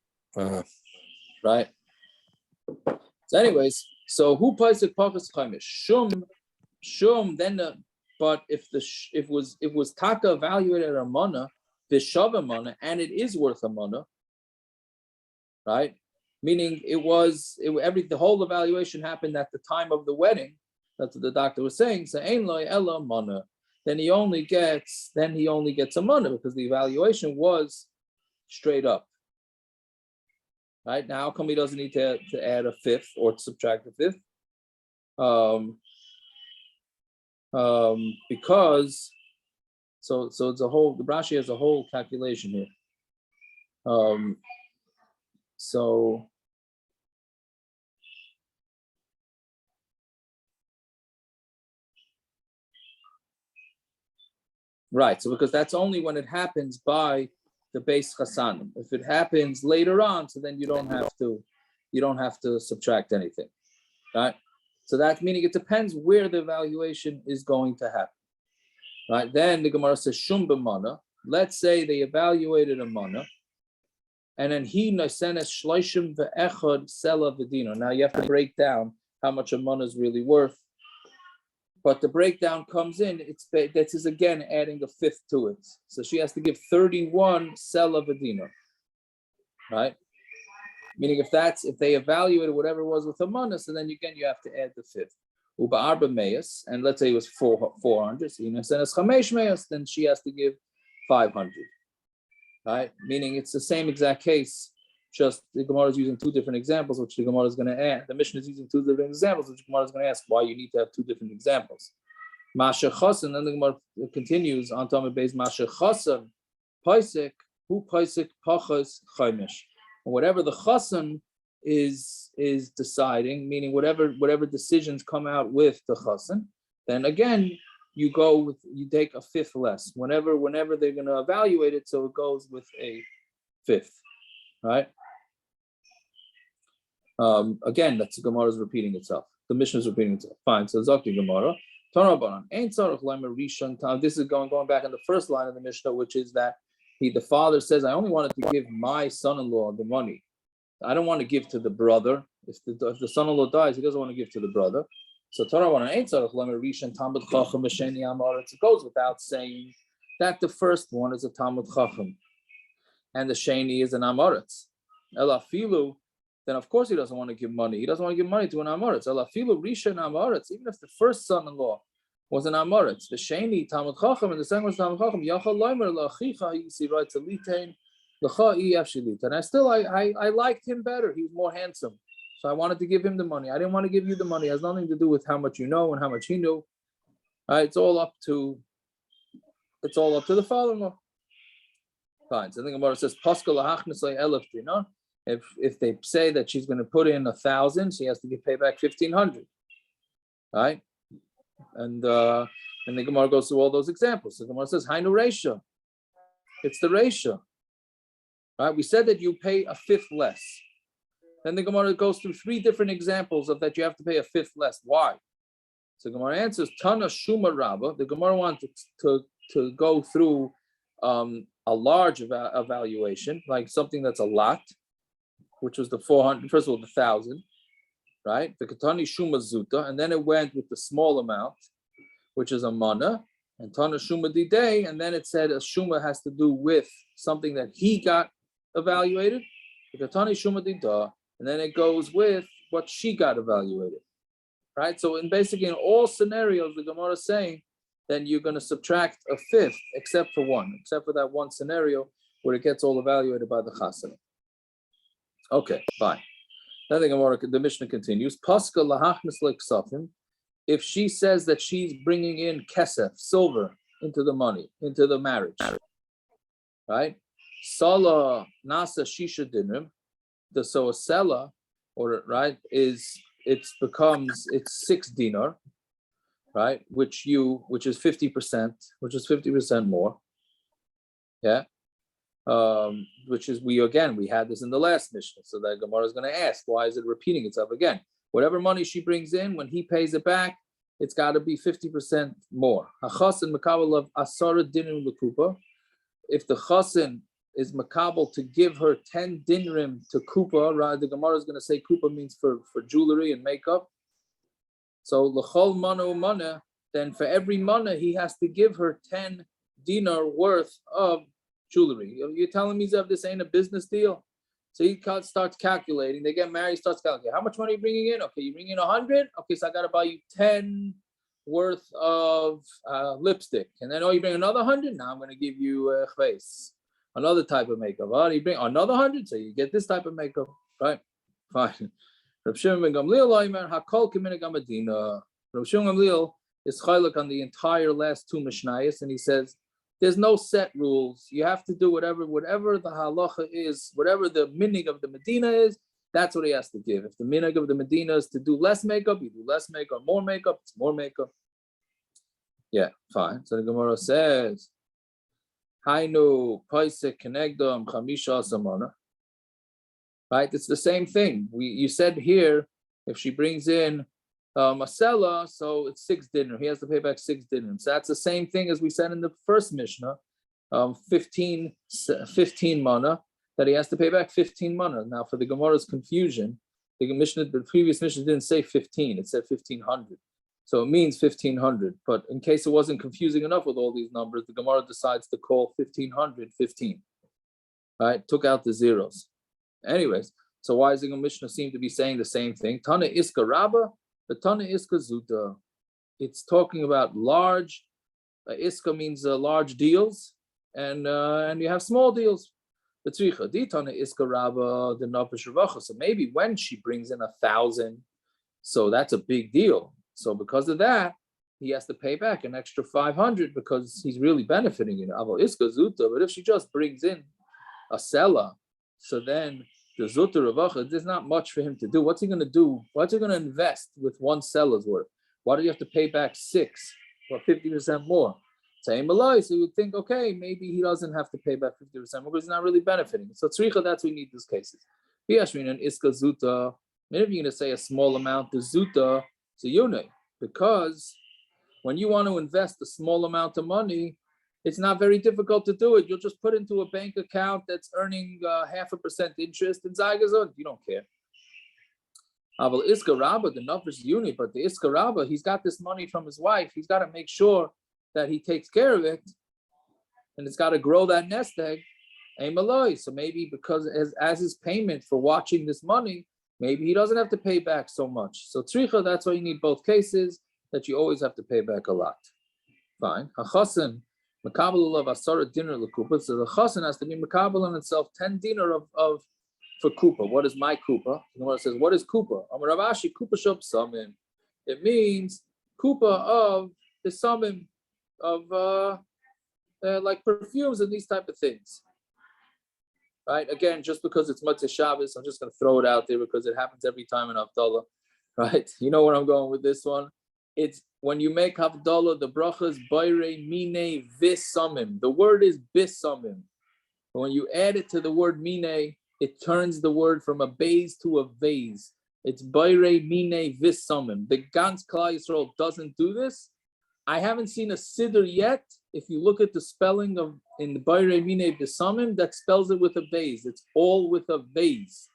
Right. So, anyways, so who pays the pachas chaimish? Shum. Then, but if it was taka evaluated at a mana. B'shava mana, and it is worth a mana, right? Meaning the whole evaluation happened at the time of the wedding. That's what the doctor was saying. So ein lo ella mana. Then he only gets a mana because the evaluation was straight up. Right? Now, how come he doesn't need to add a 5th or to subtract a 5th? Because So it's the Rashi has a whole calculation here. Right. So because that's only when it happens by the base chasanim. If it happens later on, so then you don't have to subtract anything. Right. So that's meaning it depends where the evaluation is going to happen. Right, then the Gemara says shum b'mana. Let's say they evaluated a mana, and then he nasenes shloishim ve'echad sela v'dino. Now you have to break down how much a mana is really worth, but the breakdown comes in. This is again adding a 5th to it, so she has to give 31 sela v'dino. Right, meaning if they evaluated whatever it was with a mana, so then again you have to add the 5th. And let's say it was 400, then she has to give 500. Right? Meaning it's the same exact case, just the Gemara is using 2 different examples, which the Gemara is going to add. The Mishna is using 2 different examples, which the Gemara is going to ask why you need to have 2 different examples. Masha Chasan, then the Gemara continues on Talmud Beis Masha Chasan, Paisik, who Paisik Pachas Chaimish. Whatever the Chasan is deciding, meaning whatever decisions come out with the chassan, then again you take a 5th less whenever they're going to evaluate it, so it goes with a 5th, right? Again, that's the Gemara is repeating itself. The Mishna is repeating itself. Fine. So Zakti Gemara. This is going back in the first line of the Mishnah, which is that the father says, I only wanted to give my son-in-law the money. I don't want to give to the brother. If the son-in-law dies, he doesn't want to give to the brother. So it goes without saying that the first one is a Talmud chacham and the sheni is an amoritz. Elafilu, then of course he doesn't want to give money. He doesn't want to give money to an amoritz. Elafilu risha amoritz, even if the first son-in-law was an amoritz, the sheni Talmud chacham and the second was Talmud chacham. Yachal loimer la'achicha yisi right to litain l'cha iyavshilit. And I liked him better. He was more handsome, so I wanted to give him the money. I didn't want to give you the money. It has nothing to do with how much you know and how much he knew. It's all up to the father-in-law. Fine. So I think Gemara says, if they say that she's going to put in 1,000, she has to get paid back 1,500, right? And the Gemara goes through all those examples. So the Gemara says, Hainu Reisha. It's the Reisha, right? We said that you pay a fifth less. Then the Gemara goes through 3 different examples of that you have to pay a fifth less. Why? So the Gemara answers, Tana Shuma Rabba. The Gemara wanted to go through a large evaluation, like something that's a lot, which was the 400, first of all, the 1,000, right? The Katani Shuma Zuta, and then it went with the small amount, which is a mana, and Tana Shuma Didei, and then it said a Shuma has to do with something that he got evaluated, the Katani Shuma Dida, and then it goes with what she got evaluated, right? So basically in all scenarios, the Gemara is saying, then you're going to subtract a fifth, except for that one scenario where it gets all evaluated by the chasana. Okay, fine. Then the Mishnah continues. Paska lahachnis leksafim. If she says that she's bringing in kesef, silver, into the money, into the marriage, right? Sala nasa shisha dinrim. So a sela, or right, it's 6 dinar. Right, which is 50%, which is 50% more. Yeah, which is we had this in the last Mishnah. So that Gemara is going to ask, why is it repeating itself again? Whatever money she brings in, when he pays it back, it's got to be 50% more. Hachasin makabel of asara dinrim lekupa. If the chasin is makabel to give her 10 dinrim to kupa, right? The Gemara is going to say kupa means for jewelry and makeup. So l'chol mana umana, then for every mana he has to give her 10 dinar worth of jewelry. You're telling me that this ain't a business deal? So he starts calculating. They get married, starts calculating. How much money are you bringing in? Okay, you bring in 100. Okay, so I got to buy you 10 worth of lipstick. And then, you bring another 100. Now I'm going to give you face, another type of makeup. You bring another 100, so you get this type of makeup, right? Fine. Rav Shimon ben Gamliel hakol k'minhag Medina. Rav Shimon ben Gamliel is chaylik on the entire last 2 Mishnayos, and he says there's no set rules. You have to do whatever the halacha is, whatever the minhag of the Medina is. That's what he has to give. If the minhag of the Medina is to do less makeup, you do less makeup. More makeup, it's more makeup. Yeah, fine. So the Gemara says, Hainu paisek kenegdom chamisha samana. Right, it's the same thing. You said here, if she brings in a sela, so it's 6 dinar. He has to pay back 6 dinar. So that's the same thing as we said in the first Mishnah, 15 mana, that he has to pay back 15 mana. Now, for the Gemara's confusion, the previous Mishnah didn't say 15; it said 1,500. So it means 1,500. But in case it wasn't confusing enough with all these numbers, the Gemara decides to call 1,500 15. Right, took out the zeros. Anyways, so why does the Mishnah seem to be saying the same thing? Tana iska rabba, the Tana iska zuta. It's talking about large. Iska means large deals, and you have small deals. The tzricha di Tana iska rabba the nafish ravacha. So maybe when she brings in 1,000, so that's a big deal. So because of that, he has to pay back an extra 500 because he's really benefiting in Aval iska zuta. But if she just brings in a sela, so then the Zuta Ravacha, there's not much for him to do. What's he going to do? What's he going to invest with 1 seller's worth? Why do you have to pay back 6 or 50% more? Same Malay. So you would think, okay, maybe he doesn't have to pay back 50% more because he's not really benefiting. So tzricha, that's what we need these cases. Yashmin and Iska Zuta. Maybe you're going to say a small amount, the Zuta, it's a unit. Because when you want to invest a small amount of money, it's not very difficult to do it. You'll just put into a bank account that's earning 0.5% interest in Zygazon. You don't care. Aval Iska Rabba, the Nafesh Yuni, but the Iska Rabba, he's got this money from his wife. He's got to make sure that he takes care of it, and it's got to grow that nest egg. So maybe because as his payment for watching this money, maybe he doesn't have to pay back so much. So tzricha, that's why you need both cases, that you always have to pay back a lot. Fine. Hachasan, makabel of asara dinar lekupa. So the chasan has to be makabel on itself 10 dinar of for kupa. What is my kupa? The Gemara says, what is kupa? Amar Rav Ashi, kupa shop samim. It means kupa of the samim of like perfumes and these type of things. Right? Again, just because it's Motzei Shabbos, I'm just going to throw it out there because it happens every time in Havdalah. Right? You know where I'm going with this one? It's when you make Havdalah, the bracha is Bayre Mine Visamim. The word is Bisamim. But when you add it to the word Mine, it turns the word from a bays to a vase. It's Bayre Mine Visamim. The Gans Klal Yisrael doesn't do this. I haven't seen a siddur yet. If you look at the spelling of in the Bayre Mine Bisamim, that spells it with a vase. It's all with a vase,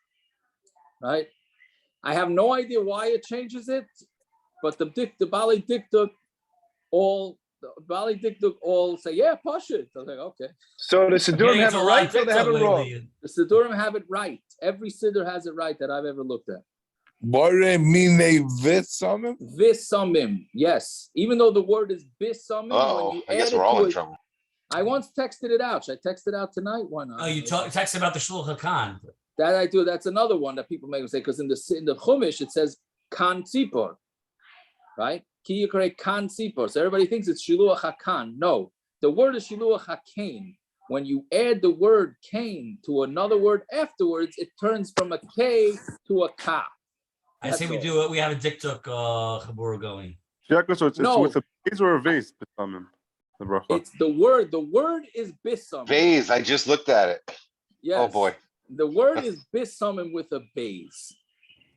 right? I have no idea why it changes it, but the Bali Diktuk all say, yeah, push it. I was like, okay. So the Siddurim have it right or they have it wrong? The Siddurim have it right. Every siddur has it right that I've ever looked at. Bore mine visamim? Visamim, yes. Even though the word is bisamim, when you I guess add we're all in it trouble. I once texted it out. Should I text it out tonight? Why not? Oh, you texted about the Shulchan Khan. That I do. That's another one that people make say, because in the Chumash it says kan tzipor, right? Ki yikre kan tzipor. So everybody thinks it's shiluach hakan. No, the word is shiluach hakain. When you add the word kain to another word afterwards, it turns from a k to a ka. I say we do it. We have a diktuk chabur going. So it's with a vase or a vase. The bracha. It's the word. The word is bisamim. Vase. I just looked at it. Yes. Oh boy. The word is bisamim with a base,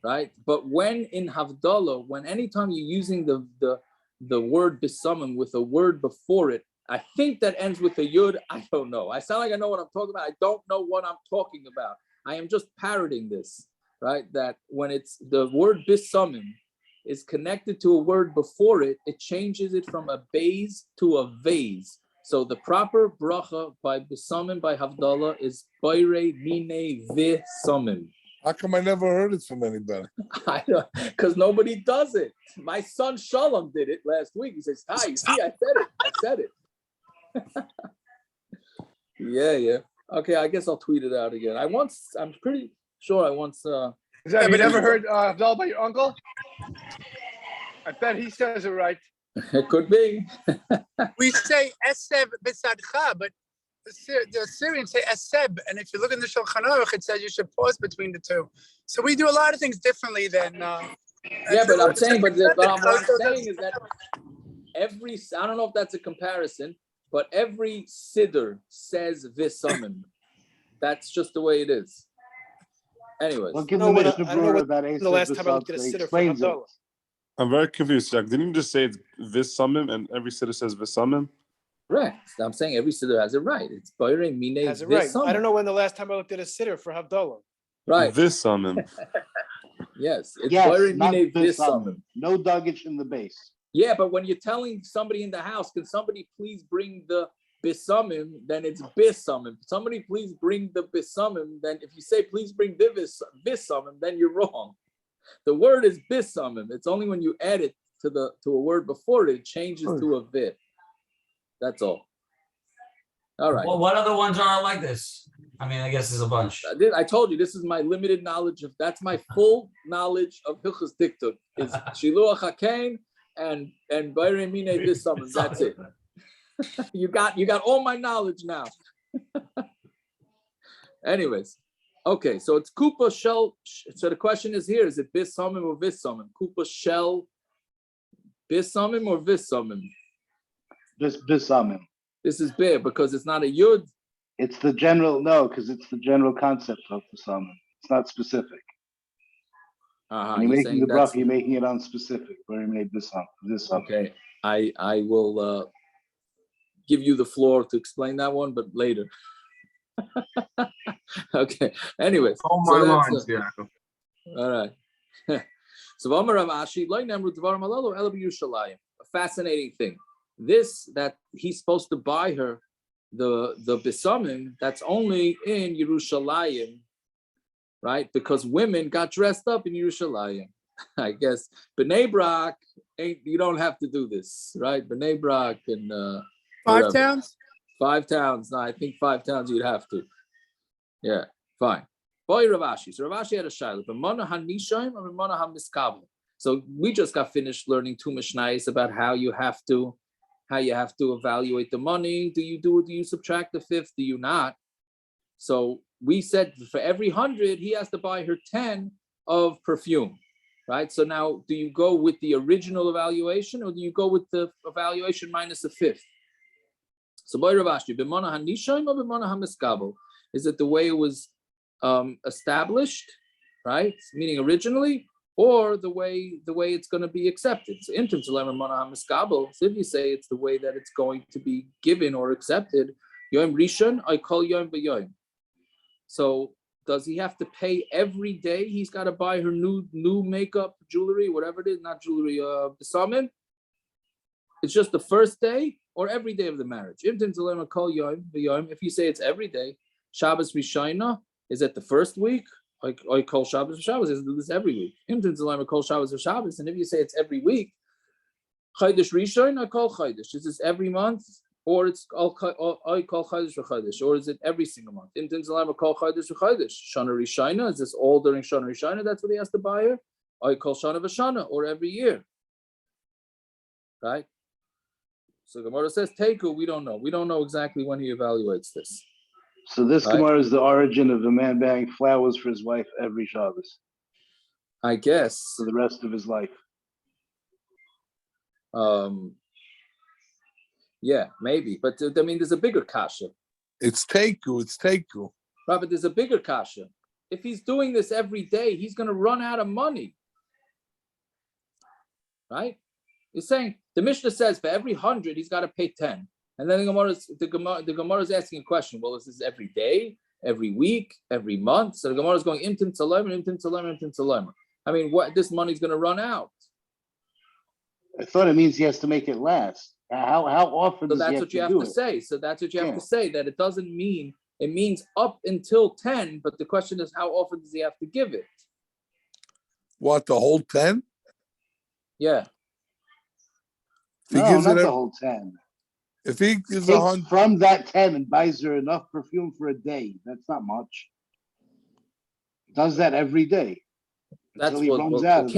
right? But when in Havdalah, when anytime you're using the word bisamim with a word before it, I think that ends with a yud. I don't know. I sound like I know what I'm talking about. I don't know what I'm talking about. I am just parroting this, right? That when it's the word bisamim is connected to a word before it, it changes it from a base to a vase. So the proper bracha by bisamim by Havdalah is bayre mine visamim. How come I never heard it from anybody? I know, because nobody does it. My son Shalom did it last week. He says, "Hi, you see, I said it. Yeah. Okay, I guess I'll tweet it out again. I'm pretty sure I once. Have you never heard Havdalah by your uncle? I bet he says it right. It could be. We say Esev B'Sadcha, but the Syrians say Eseb, and if you look in the Shulchan Aruch, it says you should pause between the two. So we do a lot of things differently than. Yeah, but I'm saying, what I'm saying is that I don't know if that's a comparison, but every siddur says visamim. That's just the way it is. Anyways, well, give the Mishnah Berurah that the last time I looked at a siddur for Havdalah. I'm very confused, Jack. Didn't you just say it's visamim and every siddur says visamim? Right. I'm saying every siddur has it right. It's bayre mine Has it right. visamim. I don't know when the last time I looked at a siddur for Havdalah. Right. Visamim. Yes. It's yes, bayre not mine visamim. visamim. No duggage in the base. Yeah, but when you're telling somebody in the house, can somebody please bring the bisamim, then it's bisamim. Somebody please bring the bisamim, then if you say please bring the bisamim, then you're wrong. The word is bisamim. It's only when you add it to a word before it changes to a vid. That's all. All right. Well, what other ones are like this? I mean, I guess there's a bunch. I told you this is my limited knowledge of. That's my full knowledge of Hilchos Diktuk. Is Shiluach Hakain and Bayre Mine Bisamim. That's it. You got all my knowledge now. Anyways, okay, so it's Kupa Shell. So the question is here: is it Bisamim or Visamim? Kupa Shell, Bisamim or Visamim? This bisamim. This is big because it's not a yud. It's the general because it's the general concept of bisamim. It's not specific. When you're making the bracha, you're making it unspecific. Where you made this. Okay, I will give you the floor to explain that one, but later. Okay. Anyways. All my lines, yeah. All right. So Amar Rav Ashi, Lo Nemru Dvarim Halalu Ela B'Yerushalayim. A fascinating thing. This that he's supposed to buy her the Bisamim, that's only in Yerushalayim, right? Because women got dressed up in Yerushalayim. I guess Bnei Brak you don't have to do this, right? Bnei Brak and Five towns? 5 towns. No, I think 5 towns you'd have to. Yeah, fine. Boy Ravashi. So Ravashi had a shayla. B'mana hanishayim or b'mana hamiskabel. So we just got finished learning 2 Mishnayos about how you have to evaluate the money. Do you do it? Do you subtract the 5th? Do you not? So we said for every 100, he has to buy her 10 of perfume, right? So now, do you go with the original evaluation or do you go with the evaluation minus the 5th? So boy Ravashi, b'mana hanishayim or b'mana hamiskabel? Is it the way it was established, right? Meaning originally, or the way it's going to be accepted. So if you say it's the way that it's going to be given or accepted, Yom Rishon, I call Yom B'Yom. So does he have to pay every day? He's got to buy her new makeup, jewelry, whatever it is, not jewelry, Bisamim. It's just the first day or every day of the marriage. If you say it's every day, Shabbos Rishayna, is it the first week? I call Shabbos or Shabbos. Is this every week? I call Shabbos or Shabbos. And if you say it's every week, Chaydish Rishon, I call Chaydish. Is this every month, or it's I call Chaydish or Chaydish, or is it every single month? I call Chaydish or Chaydish. Shana Rishayna, is this all during Shana Rishayna? That's what he has to buy her. I call Shana V'Shana, or every year, right? So Gemara says Teiku. We don't know. We don't know exactly when he evaluates this. So this Gemara is the origin of the man buying flowers for his wife every Shabbos. I guess. For the rest of his life. Yeah, maybe. But I mean, there's a bigger kasha. It's Teiku. Right, but there's a bigger kasha. If he's doing this every day, he's going to run out of money. Right? You're saying, the Mishnah says for every 100, he's got to pay 10. And then the Gemara is asking a question. Well, is this every day, every week, every month? So the Gemara is going imtim tzalem. I mean, what this money's going to run out? I thought it means he has to make it last. How often? So that's what you have to say. So that's what you have to say. That it doesn't mean it means up until 10. But the question is, how often does he have to give it? What, the whole 10? Yeah. No, not the whole 10. If he gives Take 100 from that 10 and buys her enough perfume for a day, that's not much. Does that every day. That's he what runs out.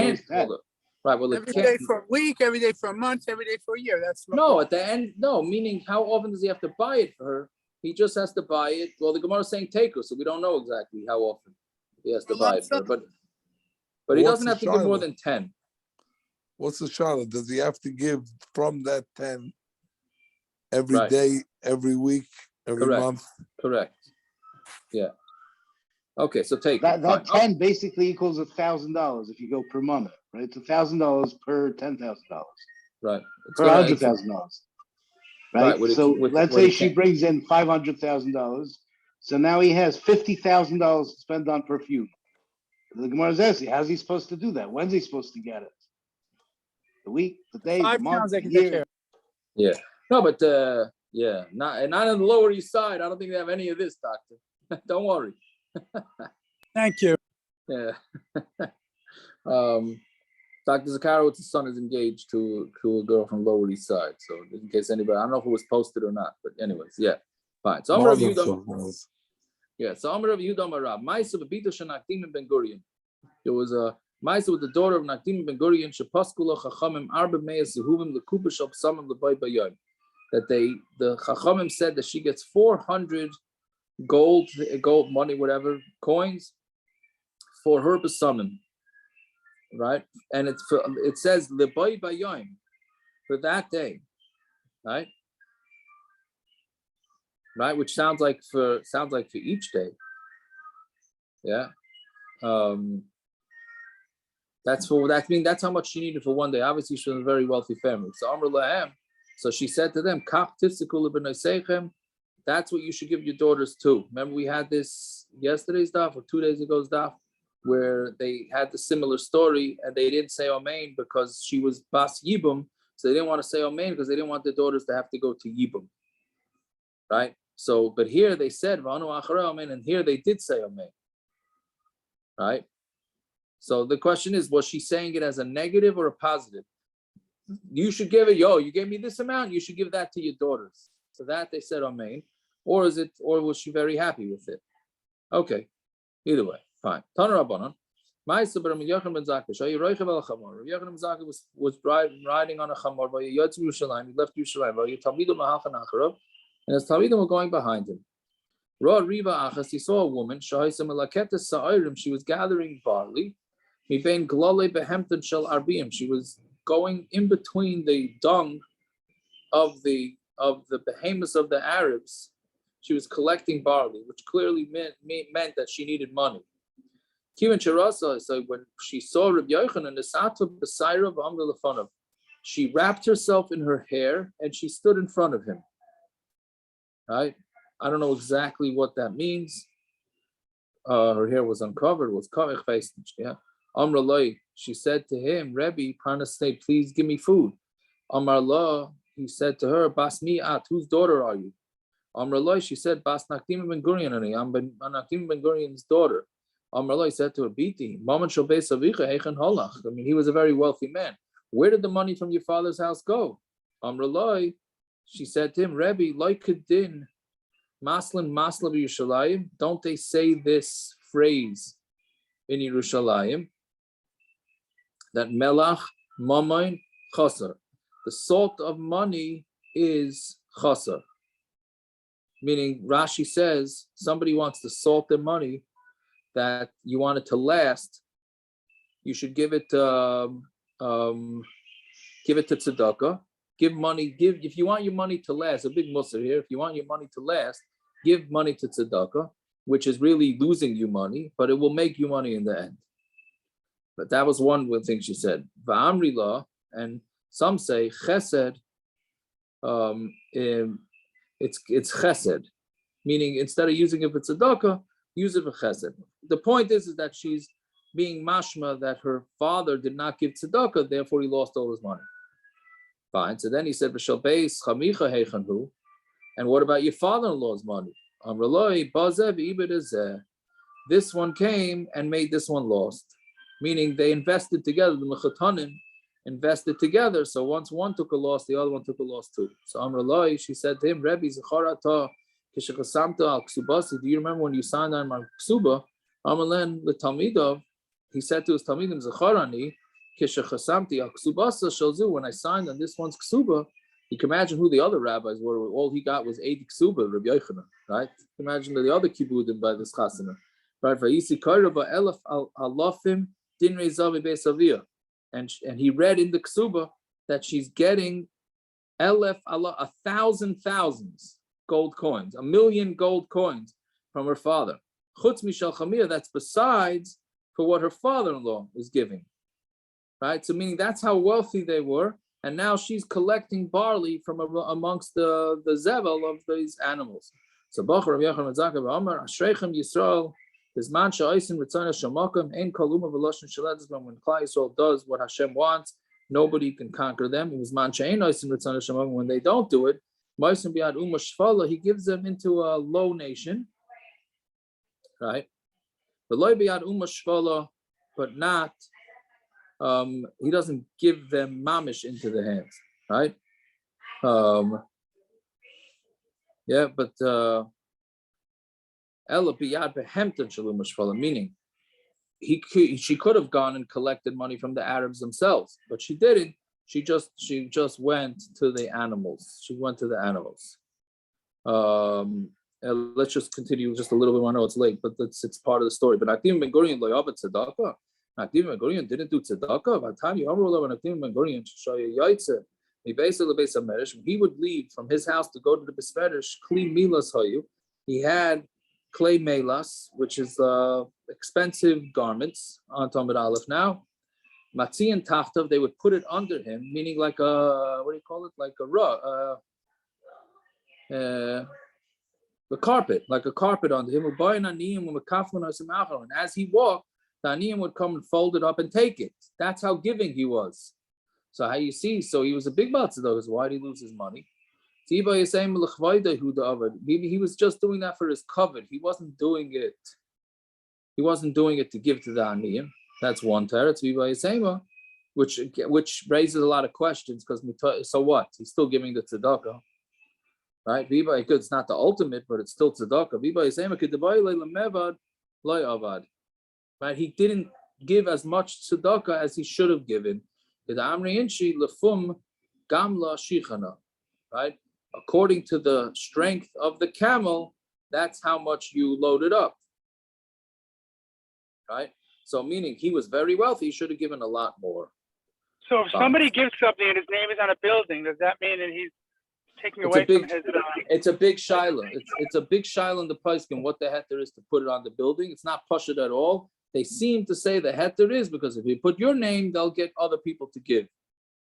Right. Well, every day for a week, every day for a month, every day for a year. That's no. At the end, no. Meaning, how often does he have to buy it for her? He just has to buy it. Well, the Gemara is saying Teiku, so we don't know exactly how often he has to buy it for her. But he doesn't have to give more than 10. What's the shara? Does he have to give from that 10 every day, every week, every month? Correct. Yeah. Okay, so take that 10 basically equals $1,000 if you go per month, right? It's $1,000 per $10,000. Right. Per $100,000. Right. So let's say she brings in $500,000. So now he has $50,000 to spend on perfume. The Gemara is asking, how's he supposed to do that? When's he supposed to get it? The week, the day, the month, the year. Yeah. No, but not in the Lower East Side. I don't think they have any of this, doctor. Don't worry. Thank you. Yeah. Dr. Zakarowitz's son is engaged to a girl from Lower East Side. So in case anybody, I don't know if it was posted or not, but anyways, yeah. Fine. So I'm Rav Yehuda. Yeah. So I'm Rav Yehuda Marab. Ma'isa b'bita shenakdim Ben Gurion. There was a Ma'isa with the daughter of Nakdim Ben Gurion. Shepaskula chachamim arba meis zehuvim lekuba shel psamim lebay bayom. That the chachamim said that she gets 400 gold money, whatever coins for her psamim. Right, and it says lebay bayom for that day, right, which sounds like for each day, yeah. That's how much she needed for one day. Obviously, she was a very wealthy family. So Amr lahem, so she said to them, "Kach tifsiku lebnei." That's what you should give your daughters too. Remember, we had this yesterday's daf or 2 days ago's daf. where they had the similar story and they didn't say Amen because she was Bas Yibum. So they didn't want to say Amen because they didn't want the daughters to have to go to Yibum. Right? So, but here they said Vanu Achara Amen, and here they did say Amen. Right? So the question is, was she saying it as a negative or a positive? You should give it, you gave me this amount, you should give that to your daughters. So that they said Amen. Or was she very happy with it? Okay. Either way, fine. Tana Rabbanan. Ma'aseh bar Rabbi Yochanan ben Zakkai. Shayi roichev al chamor. Rabbi Yochanan ben Zakkai was riding on a chamor. Vayiyotz Yerushalayim. He left Yerushalayim. Vayitamidim lahachan acharav. And his talmidim were going behind him. Ra riva achas. He saw a woman. Shahisa melaketes sa'irim. She was gathering barley. Mibein glale behemten shel arbiyim. She was going in between the dung of the behemoths of the Arabs. She was collecting barley, which clearly meant that she needed money. So when she saw Rabbi Yochanan, she wrapped herself in her hair and she stood in front of him. Right? I don't know exactly what that means. Her hair was uncovered, was covered. Yeah. She said to him, Rebbe, please give me food. Amar Allah, he said to her, Bas mi'at, whose daughter are you? Amrullah, she said, Bas Nakdim ben Gurion, I'm Nakdim ben Gurion's daughter. Amrullah said to her, Biti, Maman Shobei Savicha Echen Holach. I mean, he was a very wealthy man. Where did the money from your father's house go? Amrullah, she said to him, Rebbe, like Kedin, Maslin Masla Yerushalayim. Don't they say this phrase in Yerushalayim? That Melach, Mamain, Chasar. The salt of money is Chasar. Meaning Rashi says somebody wants to salt their money, that you want it to last, you should give it to tzedakah. If you want your money to last, a big musar here, if you want your money to last, give money to tzedakah, which is really losing you money, but it will make you money in the end. But that was one thing she said. Va'amri la, and some say chesed, it's chesed, meaning instead of using it for tzedakah, use it for chesed. The point is that she's being mashma that her father did not give tzedakah, therefore he lost all his money. Fine. So then he said, "V'shel beis chamicha heichanhu," and what about your father-in-law's money? Amrullah bazev ibed. This one came and made this one lost, meaning they invested together. The mechatanim invested together. So once one took a loss, the other one took a loss too. So Amrullah, she said to him, Rebbe, Zacharata, Kishachasamta al Ksubasi, do you remember when you signed on my Ksuba? Amalen the Talmidov, he said to his Talmidim, Zacharani, Kishachasamti al Ksubasa Shalzu, when I signed on this one's Ksuba, you can imagine who the other rabbis were. All he got was 80 Ksuba, Rabbi Yochanan, right? You can imagine the other Kibudim by this Chasana. Right? Vayisi Kairava Elef Alafim Dinrei Zavi Beisavia. And he read in the Ksuba that she's getting 1,000 thousands gold coins, 1,000,000 gold coins from her father. Chutz mishal chamir, that's besides for what her father-in-law is giving. Right? So meaning that's how wealthy they were. And now she's collecting barley from amongst the zevel of these animals. So Bachar Rabbi Yochanan ben Zakkai Amar Ashreichem Yisrael. This man sha'osin ritzon Hashemakim ein kaluma v'loshen sheledes. When Klal Yisrael does what Hashem wants, nobody can conquer them. It was man she'ein osin ritzon Hashemakim. When they don't do it, Ma'asim bi'ad umma shfala, he gives them into a low nation, right? V'loy bi'ad umma shfala, but not. He doesn't give them mamish into the hands, right? Yeah, but. Meaning she could have gone and collected money from the Arabs themselves, but she didn't. She just went to the animals. She went to the animals. Let's just continue just a little bit. I know it's late, but it's part of the story. But Nakdim ben Gurion lo yavet tzedakah. Nakdim ben Gurion didn't do tzedakah. He would leave from his house to go to the Besmerish. Kli milas hayu. He had clay melas, which is expensive garments on Talmud Aleph now. Matzi and Tachtav, they would put it under him, meaning like a, what do you call it? Like a rug, the carpet, like a carpet under him. And as he walked, the aniyim would come and fold it up and take it. That's how giving he was. So how you see, so he was a big tzedakah. Why did he lose his money? He was just doing that for his covet. He wasn't doing it. He wasn't doing it to give to the aniyim. That's one teretz. Which raises a lot of questions because so what? He's still giving the tzedakah, right? It's not the ultimate, but it's still tzedakah. Right? He didn't give as much tzedakah as he should have given. Right? According to the strength of the camel, that's how much you loaded up. Right? So meaning he was very wealthy, he should have given a lot more. So if somebody gives something and his name is on a building, does that mean that he's taking away from his? It's a big shiloh. It's a big shiloh in the poskim. What the heter is to put it on the building? It's not pashut at all. They seem to say the heter is because if you put your name, they'll get other people to give,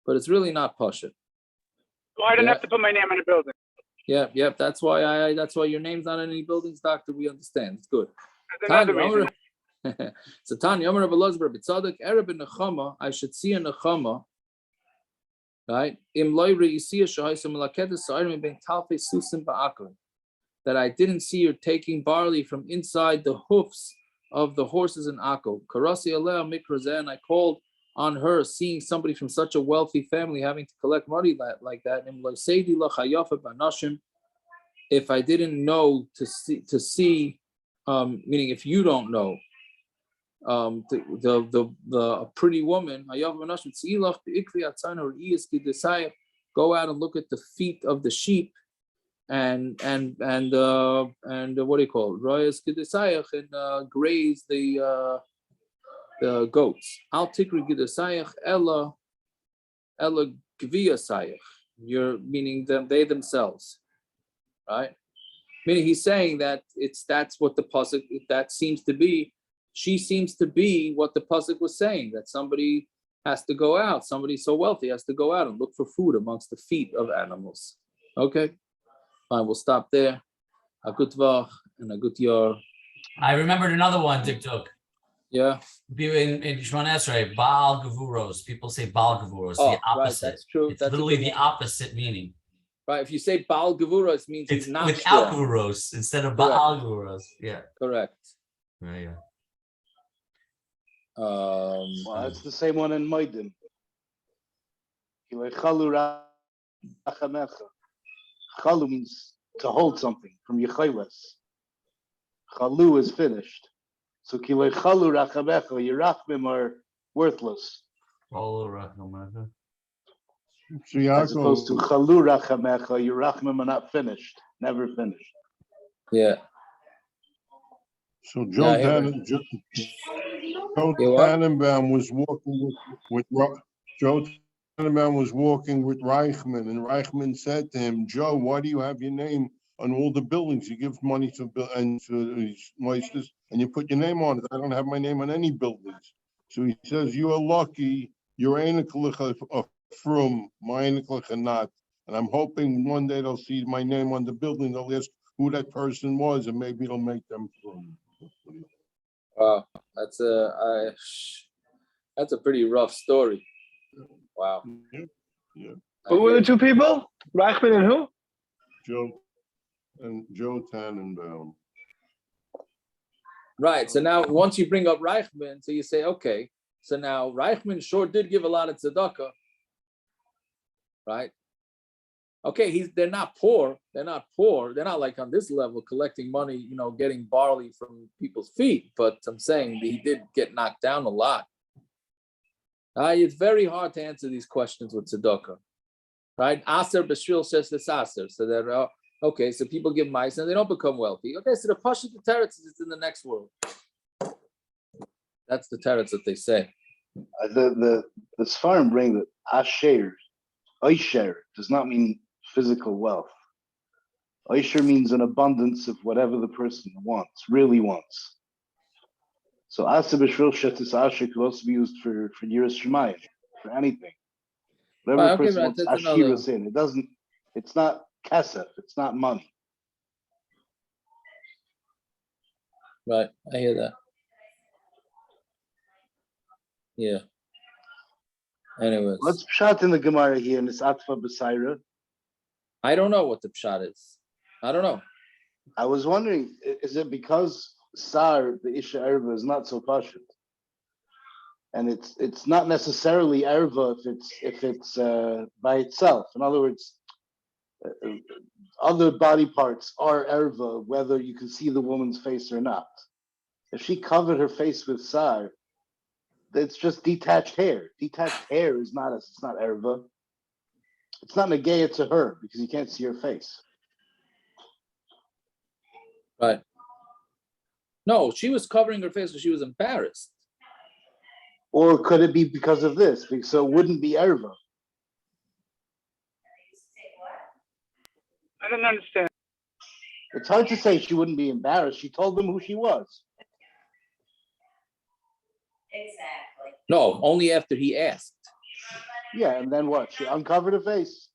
but it's really not pashut. Well, I didn't have to put my name on a building. Yeah. That's why your name's not on any buildings, doctor. We understand. It's good. That's another reason. So Tanya, Yomer Rabbi Tzadok, Erev in Nechama, I should see a Nechama, right? That I didn't see her taking barley from inside the hoofs of the horses in Akko. And I called on her, seeing somebody from such a wealthy family having to collect money like that. If I didn't know to see, meaning if you don't know, the pretty woman, go out and look at the feet of the sheep and what do you call it? And graze the goats. Al tikri gidasayach ella gviyasayach. You're meaning them, they themselves, right? Meaning he's saying that that's what the pasuk, that seems to be. She seems to be what the pasuk was saying, that somebody has to go out, somebody so wealthy has to go out and look for food amongst the feet of animals. Okay, fine, we'll stop there. A good vach and a good yor. I remembered another one, TikTok. Yeah. In Shemon Esrei, Baal Gavuros. People say Baal Gavuros, the opposite. Right, that's true. It's literally the opposite meaning. Right, if you say Baal Gavuros, it means it's he's not without strong. Gavuros instead of Baal Gavuros. Yeah. Correct. Yeah. Well, that's the same one in Maidim. Chalu means to hold something from Yechayles. Chalu is finished. So Chalu Rachamecha, your Rachmim are worthless. As opposed to Chalu Rachamecha, your Rachmim are not finished, never finished. Yeah. So Joe Tannenbaum was walking with Joe Tannenbaum was walking with Reichman, and Reichman said to him, "Joe, why do you have your name on all the buildings? You give money to these moisters, and you put your name on it. I don't have my name on any buildings." So he says, "You are lucky. Your Eineklich are from my Eineklich are not." And I'm hoping one day they'll see my name on the building. They'll ask who that person was, and maybe it'll make them from. Wow, that's a pretty rough story. Wow. Yeah. Who were the two people? Reichman and who? Joe Tannenbaum. Right. So now, once you bring up Reichman, so you say, okay. So now Reichman sure did give a lot of tzedakah, right? Okay, they're not poor. They're not like on this level collecting money, getting barley from people's feet. But I'm saying he did get knocked down a lot. It's very hard to answer these questions with tzedakah, right? Aser b'shvil says this aser, so that okay, so people give mice and they don't become wealthy. Okay, so the pasha the teretz is in the next world. That's the teretz that they say. The Sfarim bring that Aisher does not mean physical wealth. Aisher means an abundance of whatever the person really wants. So Asa b'shvil shetis Asher could also be used for Yiras Shemayim, for anything. Whatever the person wants Ashiras in. It's not kesef, it's not money. Right, I hear that. Yeah. Anyways. Let's pshat in the Gemara here in this Atfa B'Saira. I don't know what the pshat is. I don't know. I was wondering, is it because Sar, the Isha Erva, is not so pashut? And it's not necessarily erva if it's by itself. In other words, other body parts are erva, whether you can see the woman's face or not. If she covered her face with sar, it's just detached hair. Detached hair is not it's not erva. It's not negaya to her because you can't see her face. Right. No, she was covering her face because she was embarrassed. Or could it be because of this? So it wouldn't be erva. I don't understand. It's hard to say she wouldn't be embarrassed. She told them who she was. Exactly. No, only after he asked. Yeah, and then what? She uncovered her face.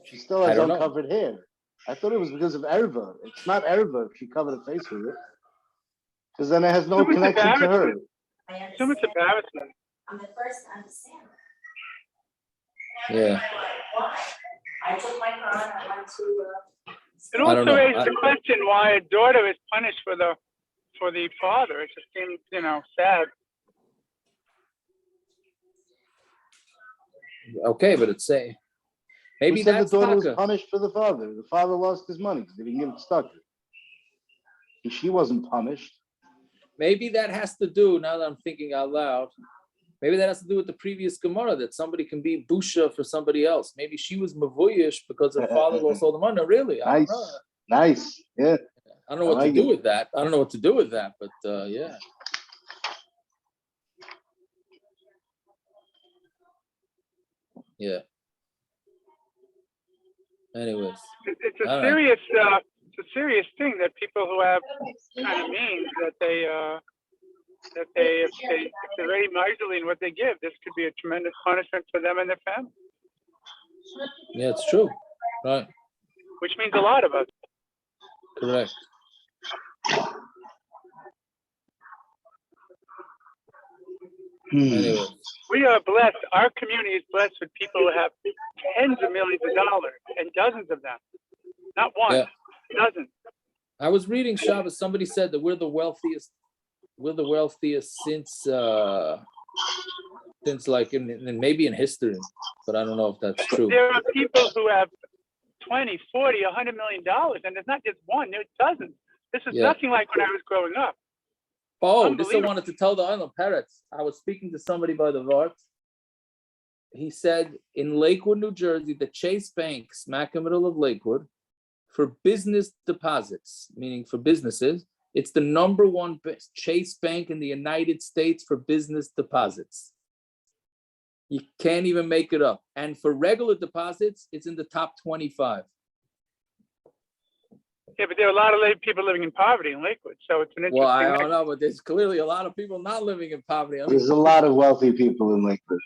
She still has uncovered hair. I thought it was because of erva. It's not erva if she covered her face with it. Because then it has no connection to her. So much embarrassment. I'm the first to understand. Yeah. I took my car and I went to. It also raises the question why a daughter is punished for the father. It just seems, sad. Okay, but it's maybe the daughter was punished for the father. The father lost his money because he didn't give it stuck. She wasn't punished. Maybe that has to do, now that I'm thinking out loud, maybe that has to do with the previous Gemara, that somebody can be busha for somebody else. Maybe she was mavuyish because her father lost all the money. No, really? I don't know. Nice. Yeah. I don't know what to do with that. I don't know what to do with that, but yeah. Yeah. Anyways. It's a serious thing that people who have kind of means that if they're very miserly in what they give, this could be a tremendous punishment for them and their family. Yeah, it's true. Right. Which means a lot of us. Correct. Anyway. We are blessed. Our community is blessed with people who have tens of millions of dollars and dozens of them. Not one, dozens. I was reading Shabbos. Somebody said that we're the wealthiest since like in maybe in history, but I don't know if that's true. There are people who have 20, 40, $100 million, and there's not just one, there's dozens. This is nothing like when I was growing up. Oh, this I wanted to tell the island parrots. I was speaking to somebody by the Vart. He said in Lakewood, New Jersey, the Chase Bank, smack in the middle of Lakewood, for business deposits, meaning for businesses, it's the #1 Chase Bank in the United States for business deposits. You can't even make it up. And for regular deposits, it's in the top 25. Yeah, but there are a lot of people living in poverty in Lakewood, so it's an interesting. Well, I don't know, but there's clearly a lot of people not living in poverty. There's a lot of wealthy people in Lakewood.